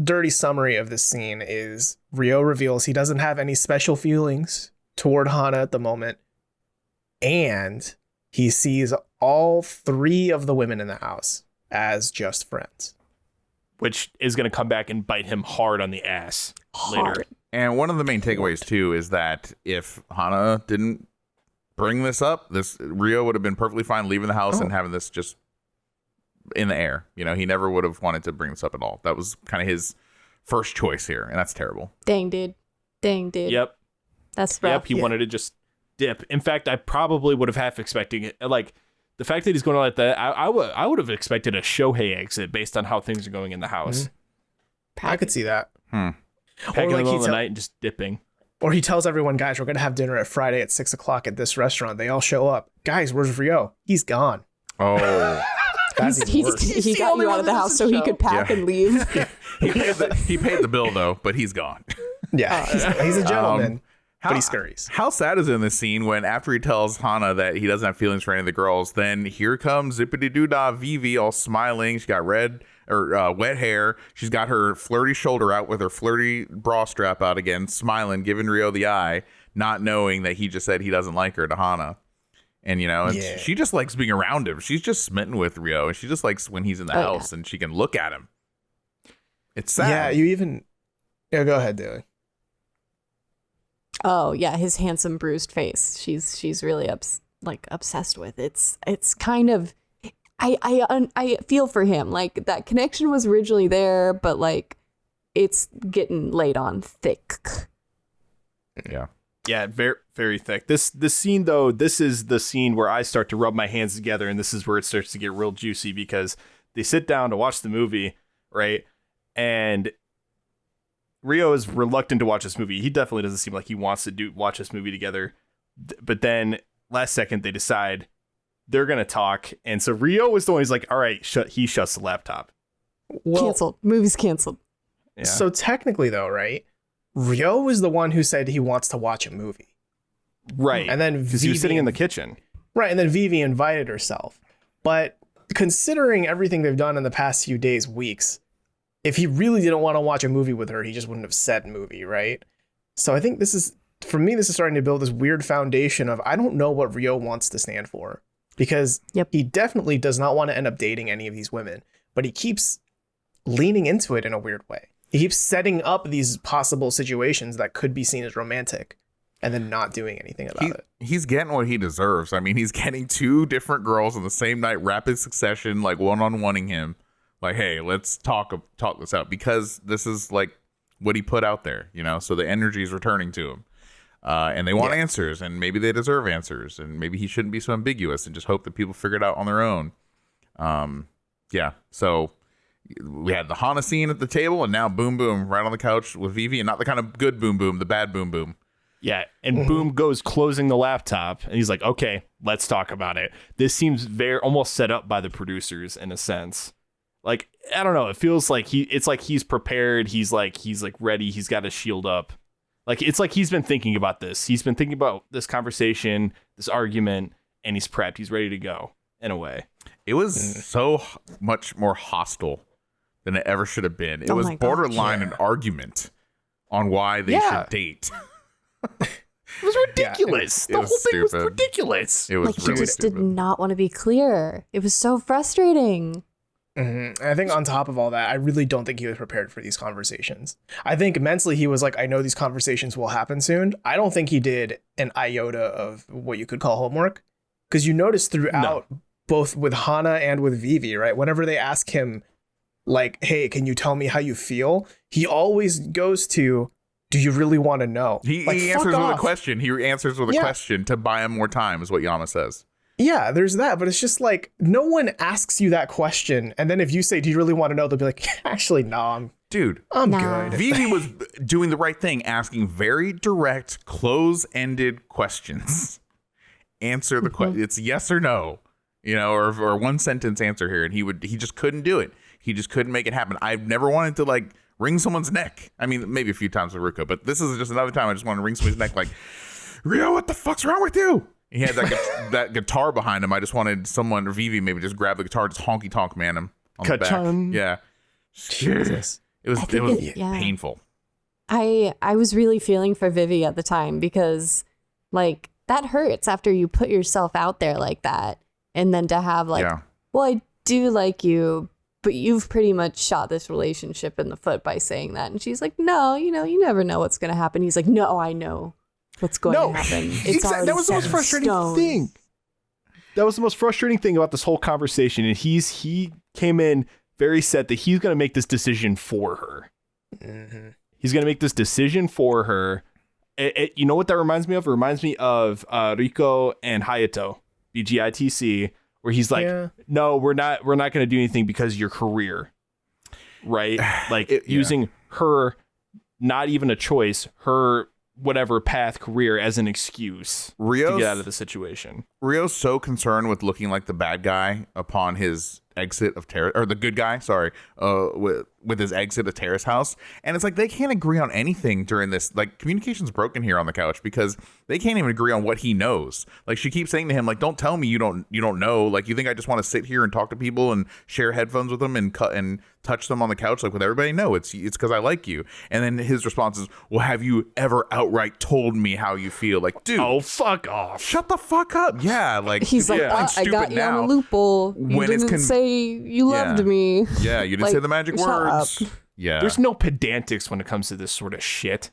dirty summary of this scene is Ryo reveals he doesn't have any special feelings toward Hana at the moment. And he sees all 3 of the women in the house as just friends. Which is going to come back and bite him hard on the ass later. And one of the main takeaways, too, is that if Hana didn't bring this up, Ryo would have been perfectly fine leaving the house and having this just in the air. He never would have wanted to bring this up at all. That was kind of his first choice here, and that's terrible. Dang, dude. Yep. That's rough. Yep, he wanted to just dip. In fact, I probably would have half expecting it. Like, the fact that he's going to let that, I would have expected a Shohei exit based on how things are going in the house. I could see that. Packing in the middle of the night and just dipping. Or he tells everyone, guys, we're going to have dinner at Friday at 6 o'clock at this restaurant. They all show up. Guys, where's Ryo? He's gone. Oh. He got you out of the house so he could pack and leave. He paid the bill, though, but he's gone. Yeah, he's a gentleman. But he scurries. How sad is it in this scene when after he tells Hana that he doesn't have feelings for any of the girls, then here comes zippity-doo-dah Vivi all smiling. She got wet hair. She's got her flirty shoulder out with her flirty bra strap out again, smiling, giving Ryo the eye, not knowing that he just said he doesn't like her to Hana. And, she just likes being around him. She's just smitten with Ryo. And she just likes when he's in the house and she can look at him. It's sad. Yeah, go ahead, Daly. Oh yeah, his handsome bruised face. She's really obsessed with. It's kind of I feel for him. Like, that connection was originally there, but like it's getting laid on thick. Yeah. Yeah, very, very thick. This scene, though, this is the scene where I start to rub my hands together, and this is where it starts to get real juicy, because they sit down to watch the movie, right? And Ryo is reluctant to watch this movie. He definitely doesn't seem like he wants to watch this movie together. But then last second, they decide they're going to talk. And so Ryo is the one who's like, all right, he shuts the laptop. Well, canceled. Movie's canceled. Yeah. So technically, though, right? Ryo was the one who said he wants to watch a movie. Right. And then because he was sitting in the kitchen. Right. And then Vivi invited herself. But considering everything they've done in the past few days, weeks, if he really didn't want to watch a movie with her, he just wouldn't have said movie, right? So I think this is starting to build this weird foundation of, I don't know what Ryo wants to stand for, because he definitely does not want to end up dating any of these women, but he keeps leaning into it in a weird way. He keeps setting up these possible situations that could be seen as romantic and then not doing anything about it. He's getting what he deserves. I mean, he's getting 2 different girls in the same night, rapid succession, like one-on-oneing him. Like, hey, let's talk this out, because this is like what he put out there, so the energy is returning to him. And they want answers, and maybe they deserve answers, and maybe he shouldn't be so ambiguous and just hope that people figure it out on their own. So we had the Hana scene at the table, and now boom, boom, right on the couch with Vivi, and not the kind of good boom, boom, the bad boom, boom. Yeah, and boom goes closing the laptop, and he's like, "Okay, let's talk about it." This seems very almost set up by the producers in a sense. Like, I don't know, it feels like he's prepared, he's like ready, he's got his shield up. Like, it's like he's been thinking about this. He's been thinking about this conversation, this argument, and he's prepped. He's ready to go in a way. It was so much more hostile than it ever should have been. It was borderline an argument on why they should date. It was ridiculous. The whole thing was ridiculous. It was like really he just stupid. did not want to be clear. It was so frustrating. Mm-hmm. I think on top of all that, I really don't think he was prepared for these conversations. I think mentally he was like, I know these conversations will happen soon. I don't think he did an iota of what you could call homework. Because you notice throughout, both with Hana and with Vivi, right? Whenever they ask him, like, hey, can you tell me how you feel? He always goes to, do you really want to know? He Like, answers with fuck a off. question. He answers with a question to buy him more time, is what Yama says. Yeah, there's that. But it's just like, no one asks you that question. And then if you say, do you really want to know? They'll be like, actually, no, I'm Nah. good. Vivi was doing the right thing, asking very direct, close-ended questions. Answer the question. It's yes or no, or one sentence answer here. And he just couldn't do it. He just couldn't make it happen. I've never wanted to like wring someone's neck. I mean, maybe a few times with Ruka, but this is just another time I just want to wring somebody's neck. Like, Rio, what the fuck's wrong with you? He had that guitar behind him. I just wanted someone, or Vivi, maybe just grab the guitar, just honky tonk man him on the back. Ka-chung. Yeah, Jesus. it was painful. I was really feeling for Vivi at the time because like that hurts after you put yourself out there like that. And then to have like, well, I do like you, but you've pretty much shot this relationship in the foot by saying that. And she's like, no, you never know what's going to happen. He's like, no, I know what's going to happen. It's already that was the most frustrating thing. That was the most frustrating thing about this whole conversation. And he came in very set that he's going to make this decision for her. Mm-hmm. He's going to make this decision for her. You know what that reminds me of? It reminds me of Riko and Hayato, BGITC, where he's like, no, we're not going to do anything because of your career. Right? Like using her, not even a choice, her whatever path career as an excuse to get out of the situation. Rio's so concerned with looking like the bad guy upon his exit of Terrace, or the good guy, sorry, with his exit of Terrace House, and it's like they can't agree on anything during this. Like, communication's broken here on the couch because they can't even agree on what he knows. Like, she keeps saying to him, like, don't tell me you don't know. Like, you think I just want to sit here and talk to people and share headphones with them and cut and touch them on the couch like with everybody? No, it's because I like you. And then his response is, well, have you ever outright told me how you feel? Like, dude, oh, fuck off, shut the fuck up. Yeah, like, he's like, I got you on a loophole. You didn't say you loved me. Yeah, you didn't Like, say the magic shut words. up. Yeah, there's no pedantics when it comes to this sort of shit.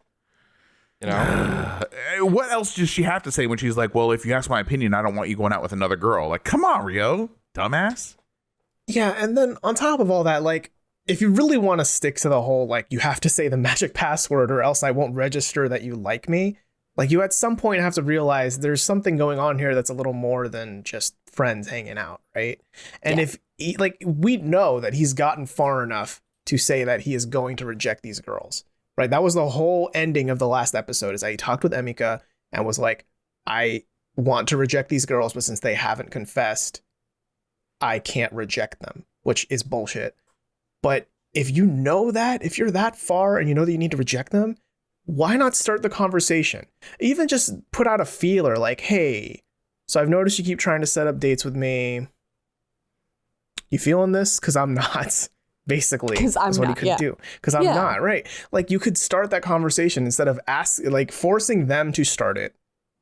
What else does she have to say when she's like, well, if you ask my opinion, I don't want you going out with another girl? Like, come on, Rio, dumbass. Yeah, and then on top of all that, like, if you really want to stick to the whole, like, you have to say the magic password or else I won't register that you like me, like, you at some point have to realize there's something going on here that's a little more than just friends hanging out, right? And if he, like, we know that he's gotten far enough to say that he is going to reject these girls, right? That was the whole ending of the last episode, is that he talked with Emika and was like, I want to reject these girls, but since they haven't confessed, I can't reject them, which is bullshit. But if you know that, if you're that far and you know that you need to reject them, why not start the conversation? Even just put out a feeler like, hey, so I've noticed you keep trying to set up dates with me. You feeling this? Because I'm not. Basically, because I'm what not, he could do. Because I'm not, right? Like, you could start that conversation instead of forcing them to start it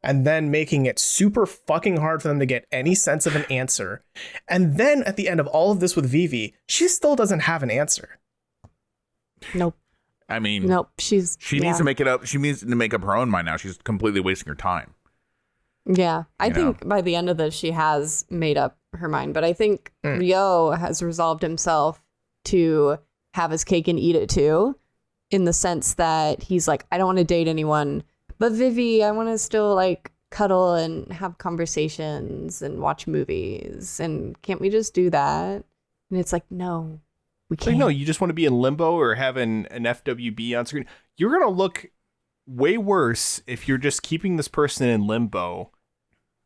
and then making it super fucking hard for them to get any sense of an answer. And then at the end of all of this with Vivi, she still doesn't have an answer. Nope. I mean, nope. She needs to make it up. She needs to make up her own mind now. She's completely wasting her time. Yeah, I think by the end of this, she has made up her mind. But I think Rio has resolved himself to have his cake and eat it too, in the sense that he's like, I don't want to date anyone, but Vivi, I want to still like cuddle and have conversations and watch movies, and can't we just do that? And it's like, no, we can't. Like, no, you just want to be in limbo or have an FWB on screen. You're gonna look way worse if you're just keeping this person in limbo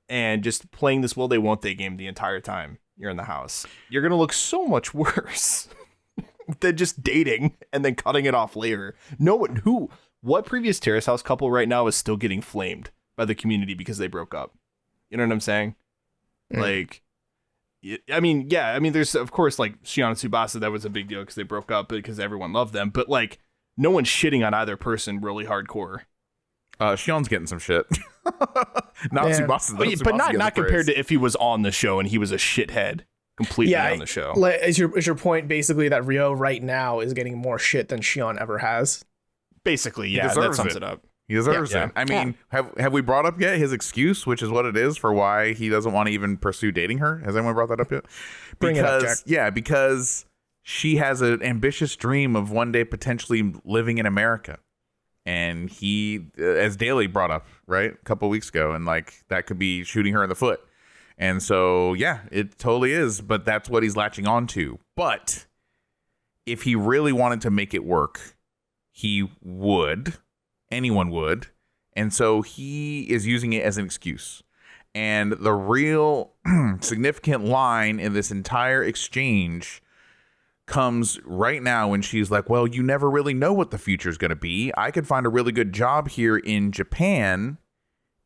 and just playing this will they won't they game the entire time you're in the house. You're going to look so much worse than just dating and then cutting it off later. What previous Terrace House couple right now is still getting flamed by the community because they broke up? You know what I'm saying? Like, I mean, there's, of course, like, Shion and Tsubasa, that was a big deal because they broke up because everyone loved them. But, like, no one's shitting on either person really hardcore. Shion's getting some shit. Not Tsubasa. But not compared to if he was on the show and he was a shithead completely on the show. Is your point basically that Ryo right now is getting more shit than Shion ever has? Basically, yeah, that sums it up. He deserves it. I mean, have we brought up yet his excuse, which is what it is for why he doesn't want to even pursue dating her? Has anyone brought that up yet? Bring it up, Jack. Yeah, because she has an ambitious dream of one day potentially living in America. And he, as Daly brought up, right, a couple weeks ago, and like that could be shooting her in the foot. And so, yeah, it totally is. But that's what he's latching on to. But if he really wanted to make it work, he would. Anyone would. And so he is using it as an excuse. And the real significant line in this entire exchange comes right now when she's like, well, you never really know what the future is going to be. I could find a really good job here in Japan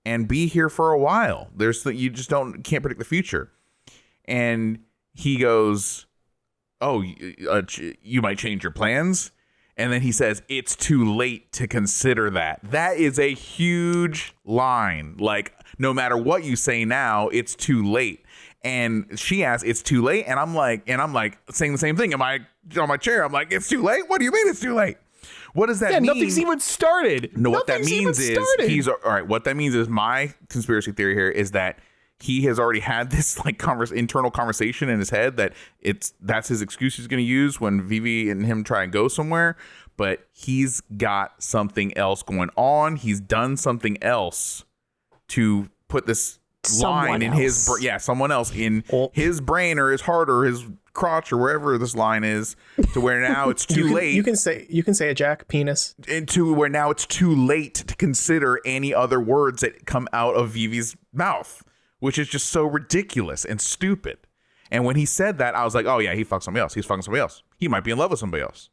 and be here for a while. You just can't predict the future. And he goes, oh, you might change your plans. And then he says, it's too late to consider that. That is a huge line. Like, no matter what you say now, it's too late. And she asks, it's too late? And I'm like saying the same thing. Am I on my chair? I'm like, it's too late? What do you mean it's too late? What does that mean? Nothing's even started. No, what that means is all right. What that means is my conspiracy theory here is that he has already had this like internal conversation in his head that that's his excuse he's going to use when Vivi and him try and go somewhere. But he's got something else going on. He's done something else to put this line in his someone else in his brain or his heart or his crotch or wherever this line is, to where now it's too late. You can say it, Jack. Penis. And to where now it's too late to consider any other words that come out of Vivi's mouth, which is just so ridiculous and stupid. And when he said that, I was like, oh yeah, he fucked somebody else. He's fucking somebody else. He might be in love with somebody else.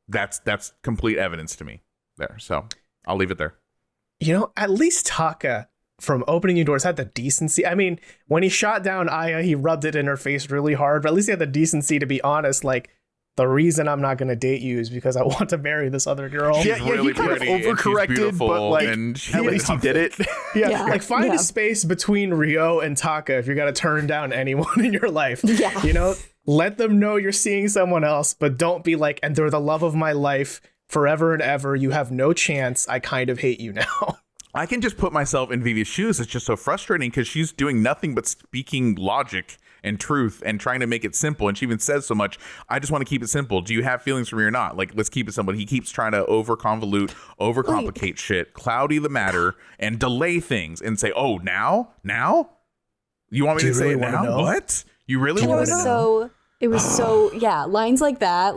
That's complete evidence to me there. So I'll leave it there. You know, at least Taka from Opening New Doors had the decency. I mean, when he shot down Aya, he rubbed it in her face really hard, but at least he had the decency to be honest. Like, the reason I'm not going to date you is because I want to marry this other girl. She's really he kind of pretty, overcorrected, but like, at least he did it. Like find a space between Ryo and Taka if you're going to turn down anyone in your life. Yeah. You know, let them know you're seeing someone else, but don't be like, and they're the love of my life forever and ever. You have no chance. I kind of hate you now. I can just put myself in Vivi's shoes. It's just so frustrating because she's doing nothing but speaking logic and truth and trying to make it simple. And she even says so much, I just want to keep it simple. Do you have feelings for me or not? Like, let's keep it simple. He keeps trying to overcomplicate shit, cloudy the matter, and delay things and say, oh, now? You want me to say it now? What? You really want to know? It was so, lines like that,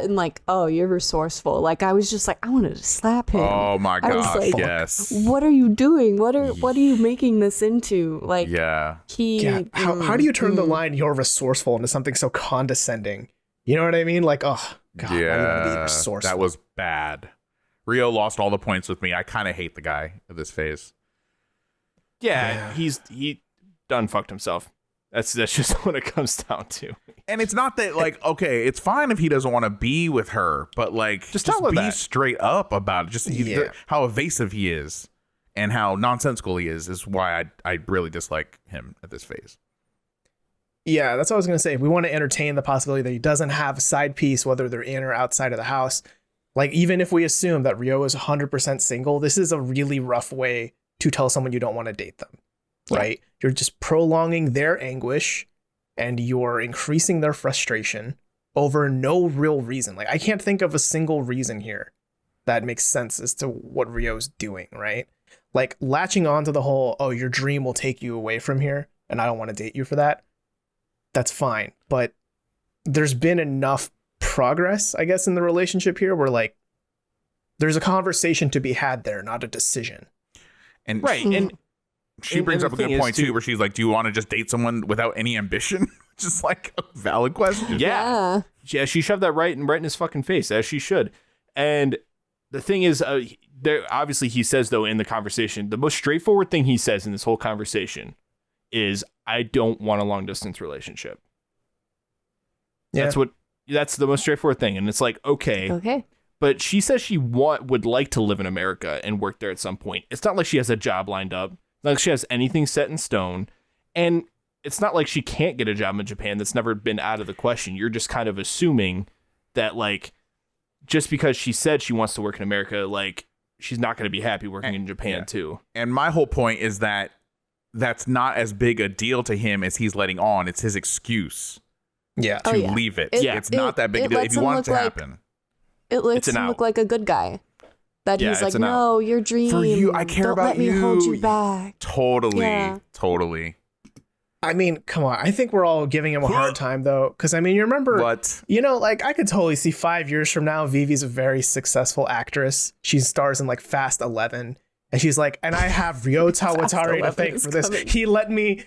and like, oh, you're resourceful. Like, I was just like, I wanted to slap him. Oh my gosh, like, yes. What are you doing? What are you making this into? Like, how do you turn the line, you're resourceful, into something so condescending? You know what I mean? Like, oh, God, yeah, be resourceful. That was bad. Ryo lost all the points with me. I kind of hate the guy at this phase. Yeah, he done fucked himself. That's just what it comes down to. And it's not that, like, okay, it's fine if he doesn't want to be with her, but like, just tell her be that. straight up about it. Just how evasive he is and how nonsensical he is why I really dislike him at this phase. Yeah, that's what I was going to say. If we want to entertain the possibility that he doesn't have a side piece, whether they're in or outside of the house, like, even if we assume that Ryo is 100% single, this is a really rough way to tell someone you don't want to date them. Right? You're just prolonging their anguish and you're increasing their frustration over no real reason. Like, I can't think of a single reason here that makes sense as to what Ryo's doing, right? Like, latching on to the whole, oh, your dream will take you away from here and I don't want to date you for that. That's fine. But there's been enough progress, I guess, in the relationship here where, like, there's a conversation to be had there, not a decision. And Right. And she brings up a good point too, where she's like, do you want to just date someone without any ambition? Just like a valid question. yeah. She shoved that right in his fucking face, as she should. And the thing is, there obviously he says, though, in the conversation, the most straightforward thing he says in this whole conversation is, I don't want a long distance relationship. Yeah. That's the most straightforward thing. And it's like, okay. But she says she would like to live in America and work there at some point. It's not like she has a job lined up. It's not like she has anything set in stone. And it's not like she can't get a job in Japan. That's never been out of the question. You're just kind of assuming that, like, just because she said she wants to work in America, like, she's not going to be happy working in Japan too. And my whole point is that that's not as big a deal to him as he's letting on. It's his excuse to leave it. It's not that big a deal if you want it to happen. It lets him look like a good guy. That he's like, no, your dream. For you, I care about you. Don't let me hold you back. Totally. I mean, come on. I think we're all giving him a hard time, though. Because, I mean, you remember, like, I could totally see 5 years from now, Vivi's a very successful actress. She stars in, like, Fast 11. And she's like, and I have Ryo Tawatari to thank for this. He let me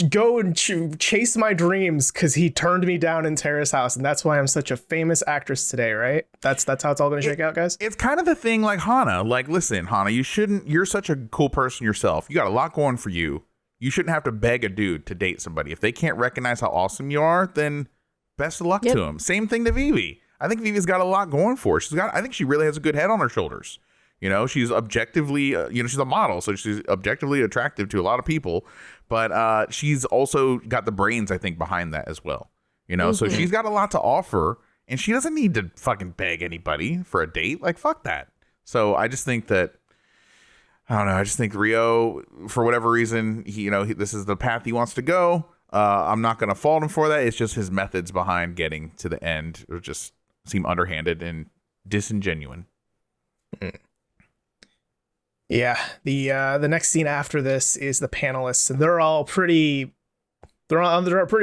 go and chase my dreams because he turned me down in Terrace House. And that's why I'm such a famous actress today, right? That's how it's all going to shake out, guys? It's kind of the thing like Hana. Like, listen, Hana, you're such a cool person yourself. You got a lot going for you. You shouldn't have to beg a dude to date somebody. If they can't recognize how awesome you are, then best of luck to them. Same thing to Vivi. I think Vivi's got a lot going for her. I think she really has a good head on her shoulders. You know, she's objectively, she's a model, so she's objectively attractive to a lot of people. But she's also got the brains, I think, behind that as well. You know, so she's got a lot to offer, and she doesn't need to fucking beg anybody for a date. Like, fuck that. So I just think that, I don't know. I just think Ryo, for whatever reason, this is the path he wants to go. I'm not going to fault him for that. It's just his methods behind getting to the end just seem underhanded and disingenuous. Yeah. The next scene after this is the panelists, and they're pretty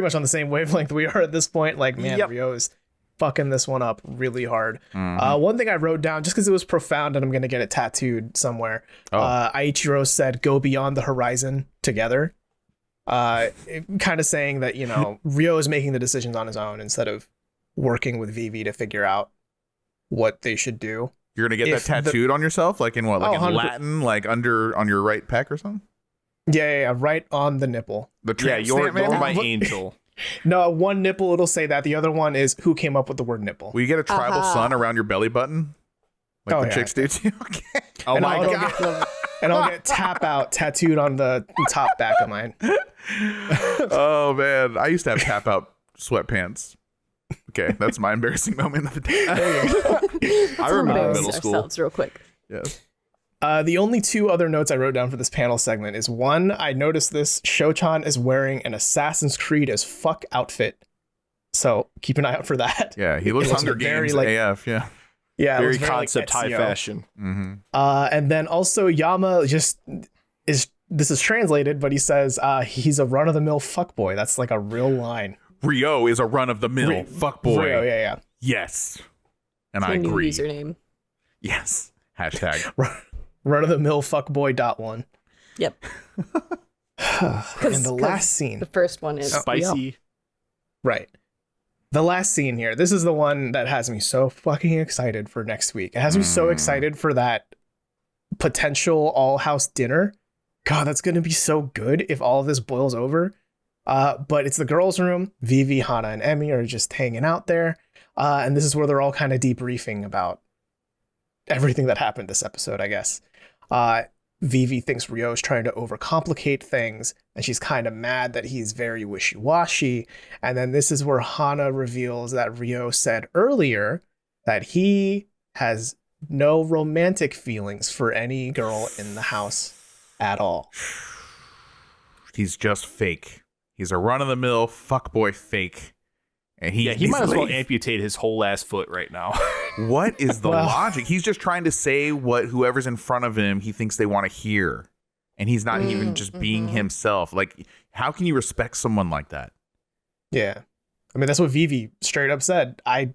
much on the same wavelength we are at this point. Like, man, Ryo is fucking this one up really hard. One thing I wrote down just because it was profound and I'm gonna get it tattooed somewhere. Aichiro said, "Go beyond the horizon together," kind of saying that Ryo is making the decisions on his own instead of working with Vivi to figure out what they should do. You're gonna get that tattooed on yourself, like in what, like in Latin, like on your right pec or something? Yeah, right on the nipple. You're my angel. No, one nipple it'll say that. The other one is who came up with the word nipple. Will you get a tribal sun around your belly button? Like the chicks do too? Okay. Oh my God. And I'll get tap out tattooed on the top back of mine. Oh man. I used to have tap out sweatpants. Okay, that's my embarrassing moment of the day. I remember middle school. Real quick. Yes. The only two other notes I wrote down for this panel segment is one, I noticed this Shochan is wearing an Assassin's Creed as fuck outfit. So keep an eye out for that. Yeah, he looks Hunger Games AF, yeah. Yeah, very concept high fashion. And then also Yama this is translated, but he says he's a run-of-the-mill fuckboy. That's like a real line. Ryo is a run-of-the-mill fuckboy. Ryo, yeah. Yes. And it's I agree. New username. Yes. Hashtag. Run-of-the-mill fuckboy.1. Yep. And the last scene. The first one is spicy. Right. The last scene here. This is the one that has me so fucking excited for next week. It has me so excited for that potential all-house dinner. God, that's going to be so good if all of this boils over. But it's the girls' room. Vivi, Hana, and Emmy are just hanging out there. And this is where they're all kind of debriefing about everything that happened this episode, I guess. Vivi thinks Ryo is trying to overcomplicate things, and she's kind of mad that he's very wishy-washy. And then this is where Hana reveals that Ryo said earlier that he has no romantic feelings for any girl in the house at all. He's just fake. He's a run-of-the-mill fuckboy fake. And he might as well amputate his whole ass foot right now. What is the logic? He's just trying to say what whoever's in front of him he thinks they want to hear. And he's not even just being himself. Like, how can you respect someone like that? Yeah. I mean, that's what Vivi straight up said. I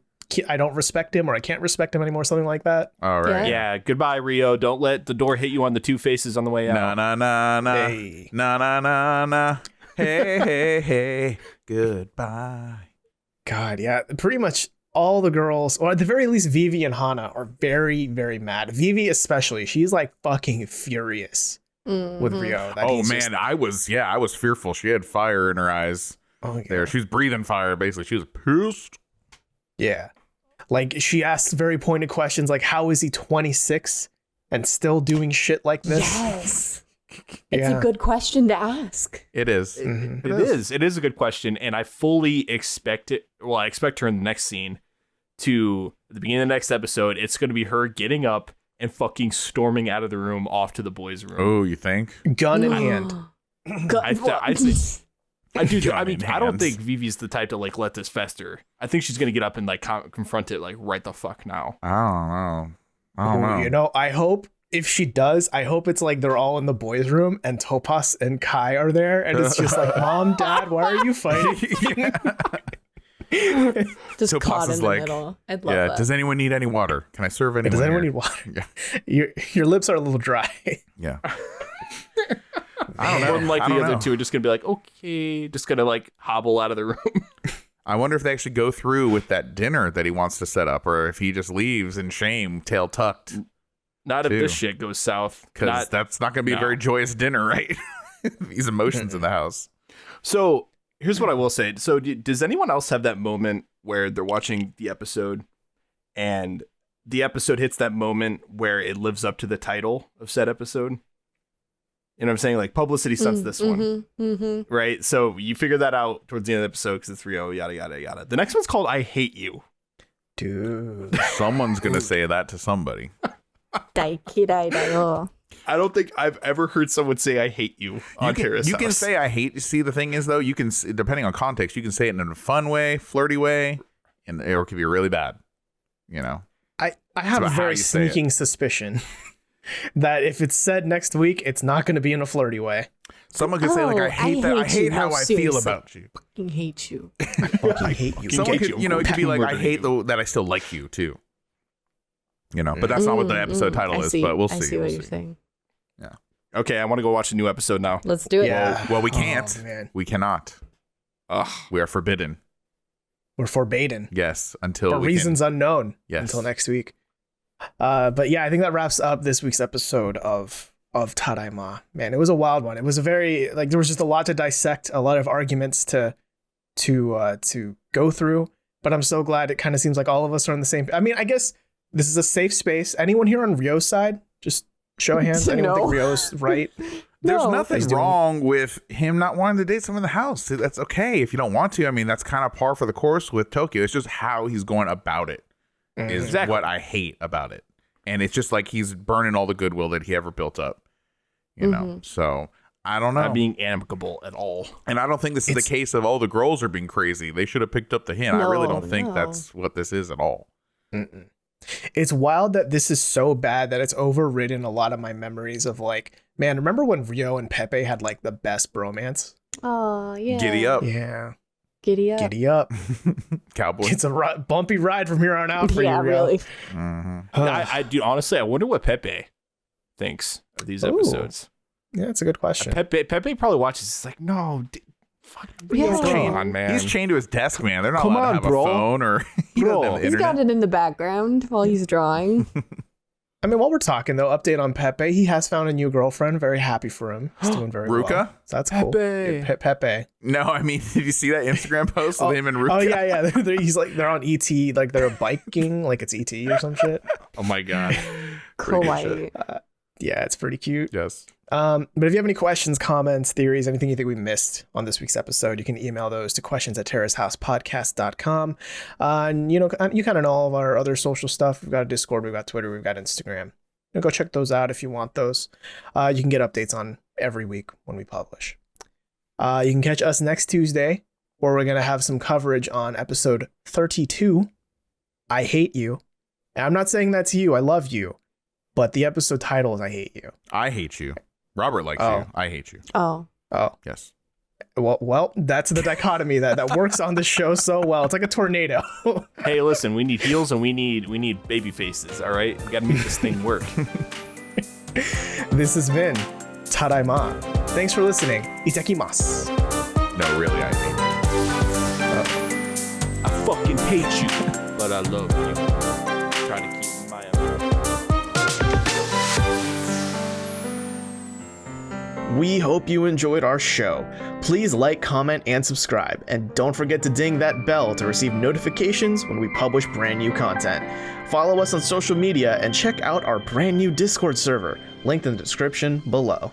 I don't respect him or I can't respect him anymore, something like that. All right. Yeah, goodbye, Rio. Don't let the door hit you on the two faces on the way out. Na na na na. Hey. Na na na na. Hey, hey, hey. Goodbye. God, yeah, pretty much all the girls, or at the very least Vivi and Hana, are very, very mad. Vivi especially, she's like fucking furious with Rio. That Oh he's man, I was fearful. She had fire in her eyes. yeah. There, she was breathing fire. Basically, she was pissed. Yeah. Like she asks very pointed questions like, how is he 26 and still doing shit like this? Yes. It's Yeah. a good question to ask. It is. Mhm. It is. It is a good question, and I fully expect it. Well, I expect her in the next scene to at the beginning of the next episode. It's going to be her getting up and fucking storming out of the room off to the boys' room. Oh, you think? Gun in hand. I do. I mean, Gun in I don't hands. think Vivi's the type to like let this fester. I think she's gonna get up and like confront it like right the fuck now. I don't know. I don't know. You know, I hope if she does, I hope it's like they're all in the boys' room and Topaz and Kai are there, and it's just like, Mom, Dad, why are you fighting? Just So caught Pasa's in the like, middle. I'd love Yeah. that. Does anyone need any water? Can I serve anyone? Does anyone here? need water? Yeah. Your lips are a little dry. Yeah. I don't know. More than likely, I the don't other know. two are just gonna be like, okay, just gonna like hobble out of the room. I wonder if they actually go through with that dinner that he wants to set up, or if he just leaves in shame, tail tucked. Not if Too. this shit goes south. Because that's not going to be a no. very joyous dinner, right? These emotions in the house. So here's what I will say. So does anyone else have that moment where they're watching the episode and the episode hits that moment where it lives up to the title of said episode? You know what I'm saying? Like publicity stunts this one, right? So you figure that out towards the end of the episode because it's Rio, yada, yada, yada. The next one's called I Hate You. Dude. Someone's going to say that to somebody. Daikiraidayo. I don't think I've ever heard someone say I hate you on Terrace You can House. say I hate. See, the thing is, though, you can, depending on context, you can say it in a fun way, flirty way, and it could be really bad. You know? I have a about how very you say it. sneaking suspicion that if it's said next week, it's not going to be in a flirty way. Someone could say, like, Oh, I hate that. I hate you. hate how No, I feel seriously. about you. Fucking hate you. I fucking hate you. Someone hate could, you. you know, it could be like, I Murder hate you. that I still like you, too. You know, but that's not what the episode title I is, see. but we'll see. I see what We'll you're see. saying. Okay, I want to go watch a new episode now. Let's do it. Yeah. Well, we can't. Oh, man. We cannot. Ugh. We are forbidden. We're forbidden Yes, until for we reasons unknown Yes. until next week. But yeah, I think that wraps up this week's episode of Tadaima. Man, it was a wild one. It was a very there was just a lot to dissect, a lot of arguments to go through. But I'm so glad it kind of seems like all of us are on the same. I mean, I guess this is a safe space. Anyone here on Rio's side? Just show of hands. Anyone think No. Rio's right? There's No. nothing He's doing- wrong with him not wanting to date someone in the house. That's okay if you don't want to. I mean, that's kind of par for the course with Tokyo. It's just how he's going about it is Exactly. what I hate about it. And it's just like he's burning all the goodwill that he ever built up. You know? So I don't know. Not being amicable at all. And I don't think this is the case of, the girls are being crazy. They should have picked up the hint. I really don't think No. that's what this is at all. Mm-mm. It's wild that this is so bad that it's overridden a lot of my memories of man, remember when Rio and Pepe had the best bromance? Oh, yeah. Giddy up. Yeah. Giddy up. Giddy up. Cowboy. It's a bumpy ride from here on out for Yeah, you, Rio. really. Mhm. I do honestly. I wonder what Pepe thinks of these Ooh. episodes. Yeah, that's a good question. Pepe probably watches. It's like, no, fuck, Yeah. come on, man. He's chained to his desk, man. They're not Come allowed on, to have bro. a phone or he doesn't have the He's internet. got it in the background while he's drawing. I mean, while we're talking though, update on Pepe. He has found a new girlfriend. Very happy for him. He's doing very Ruka? well. So that's cool. Pepe. Yeah, Pepe. No, I mean, did you see that Instagram post with him and Ruka? Oh yeah. They're on ET. They're biking. It's ET or some shit. Oh my god. Pretty good Kawaii. Yeah, it's pretty cute. Yes. But if you have any questions, comments, theories, anything you think we missed on this week's episode, you can email those to questions@terracehousepodcast.com. And you kind of know all of our other social stuff. We've got a Discord, we've got Twitter, we've got Instagram. Go check those out if you want those. You can get updates on every week when we publish. You can catch us next Tuesday, where we're going to have some coverage on episode 32, I Hate You. And I'm not saying that's you, I love you, but the episode title is I Hate You. I hate you. Robert likes Oh. you. I hate you. Oh. Oh, Yes. Well, that's the dichotomy that works on the show so well. It's like a tornado. Hey, listen, we need heels and we need baby faces. All right, we got to make this thing work. This has been Tadaima. Thanks for listening. Itakimasu. No, really, I hate it. I fucking hate you, but I love you. Trying to keep my We hope you enjoyed our show. Please like, comment, and subscribe. And don't forget to ding that bell to receive notifications when we publish brand new content. Follow us on social media and check out our brand new Discord server, linked in the description below.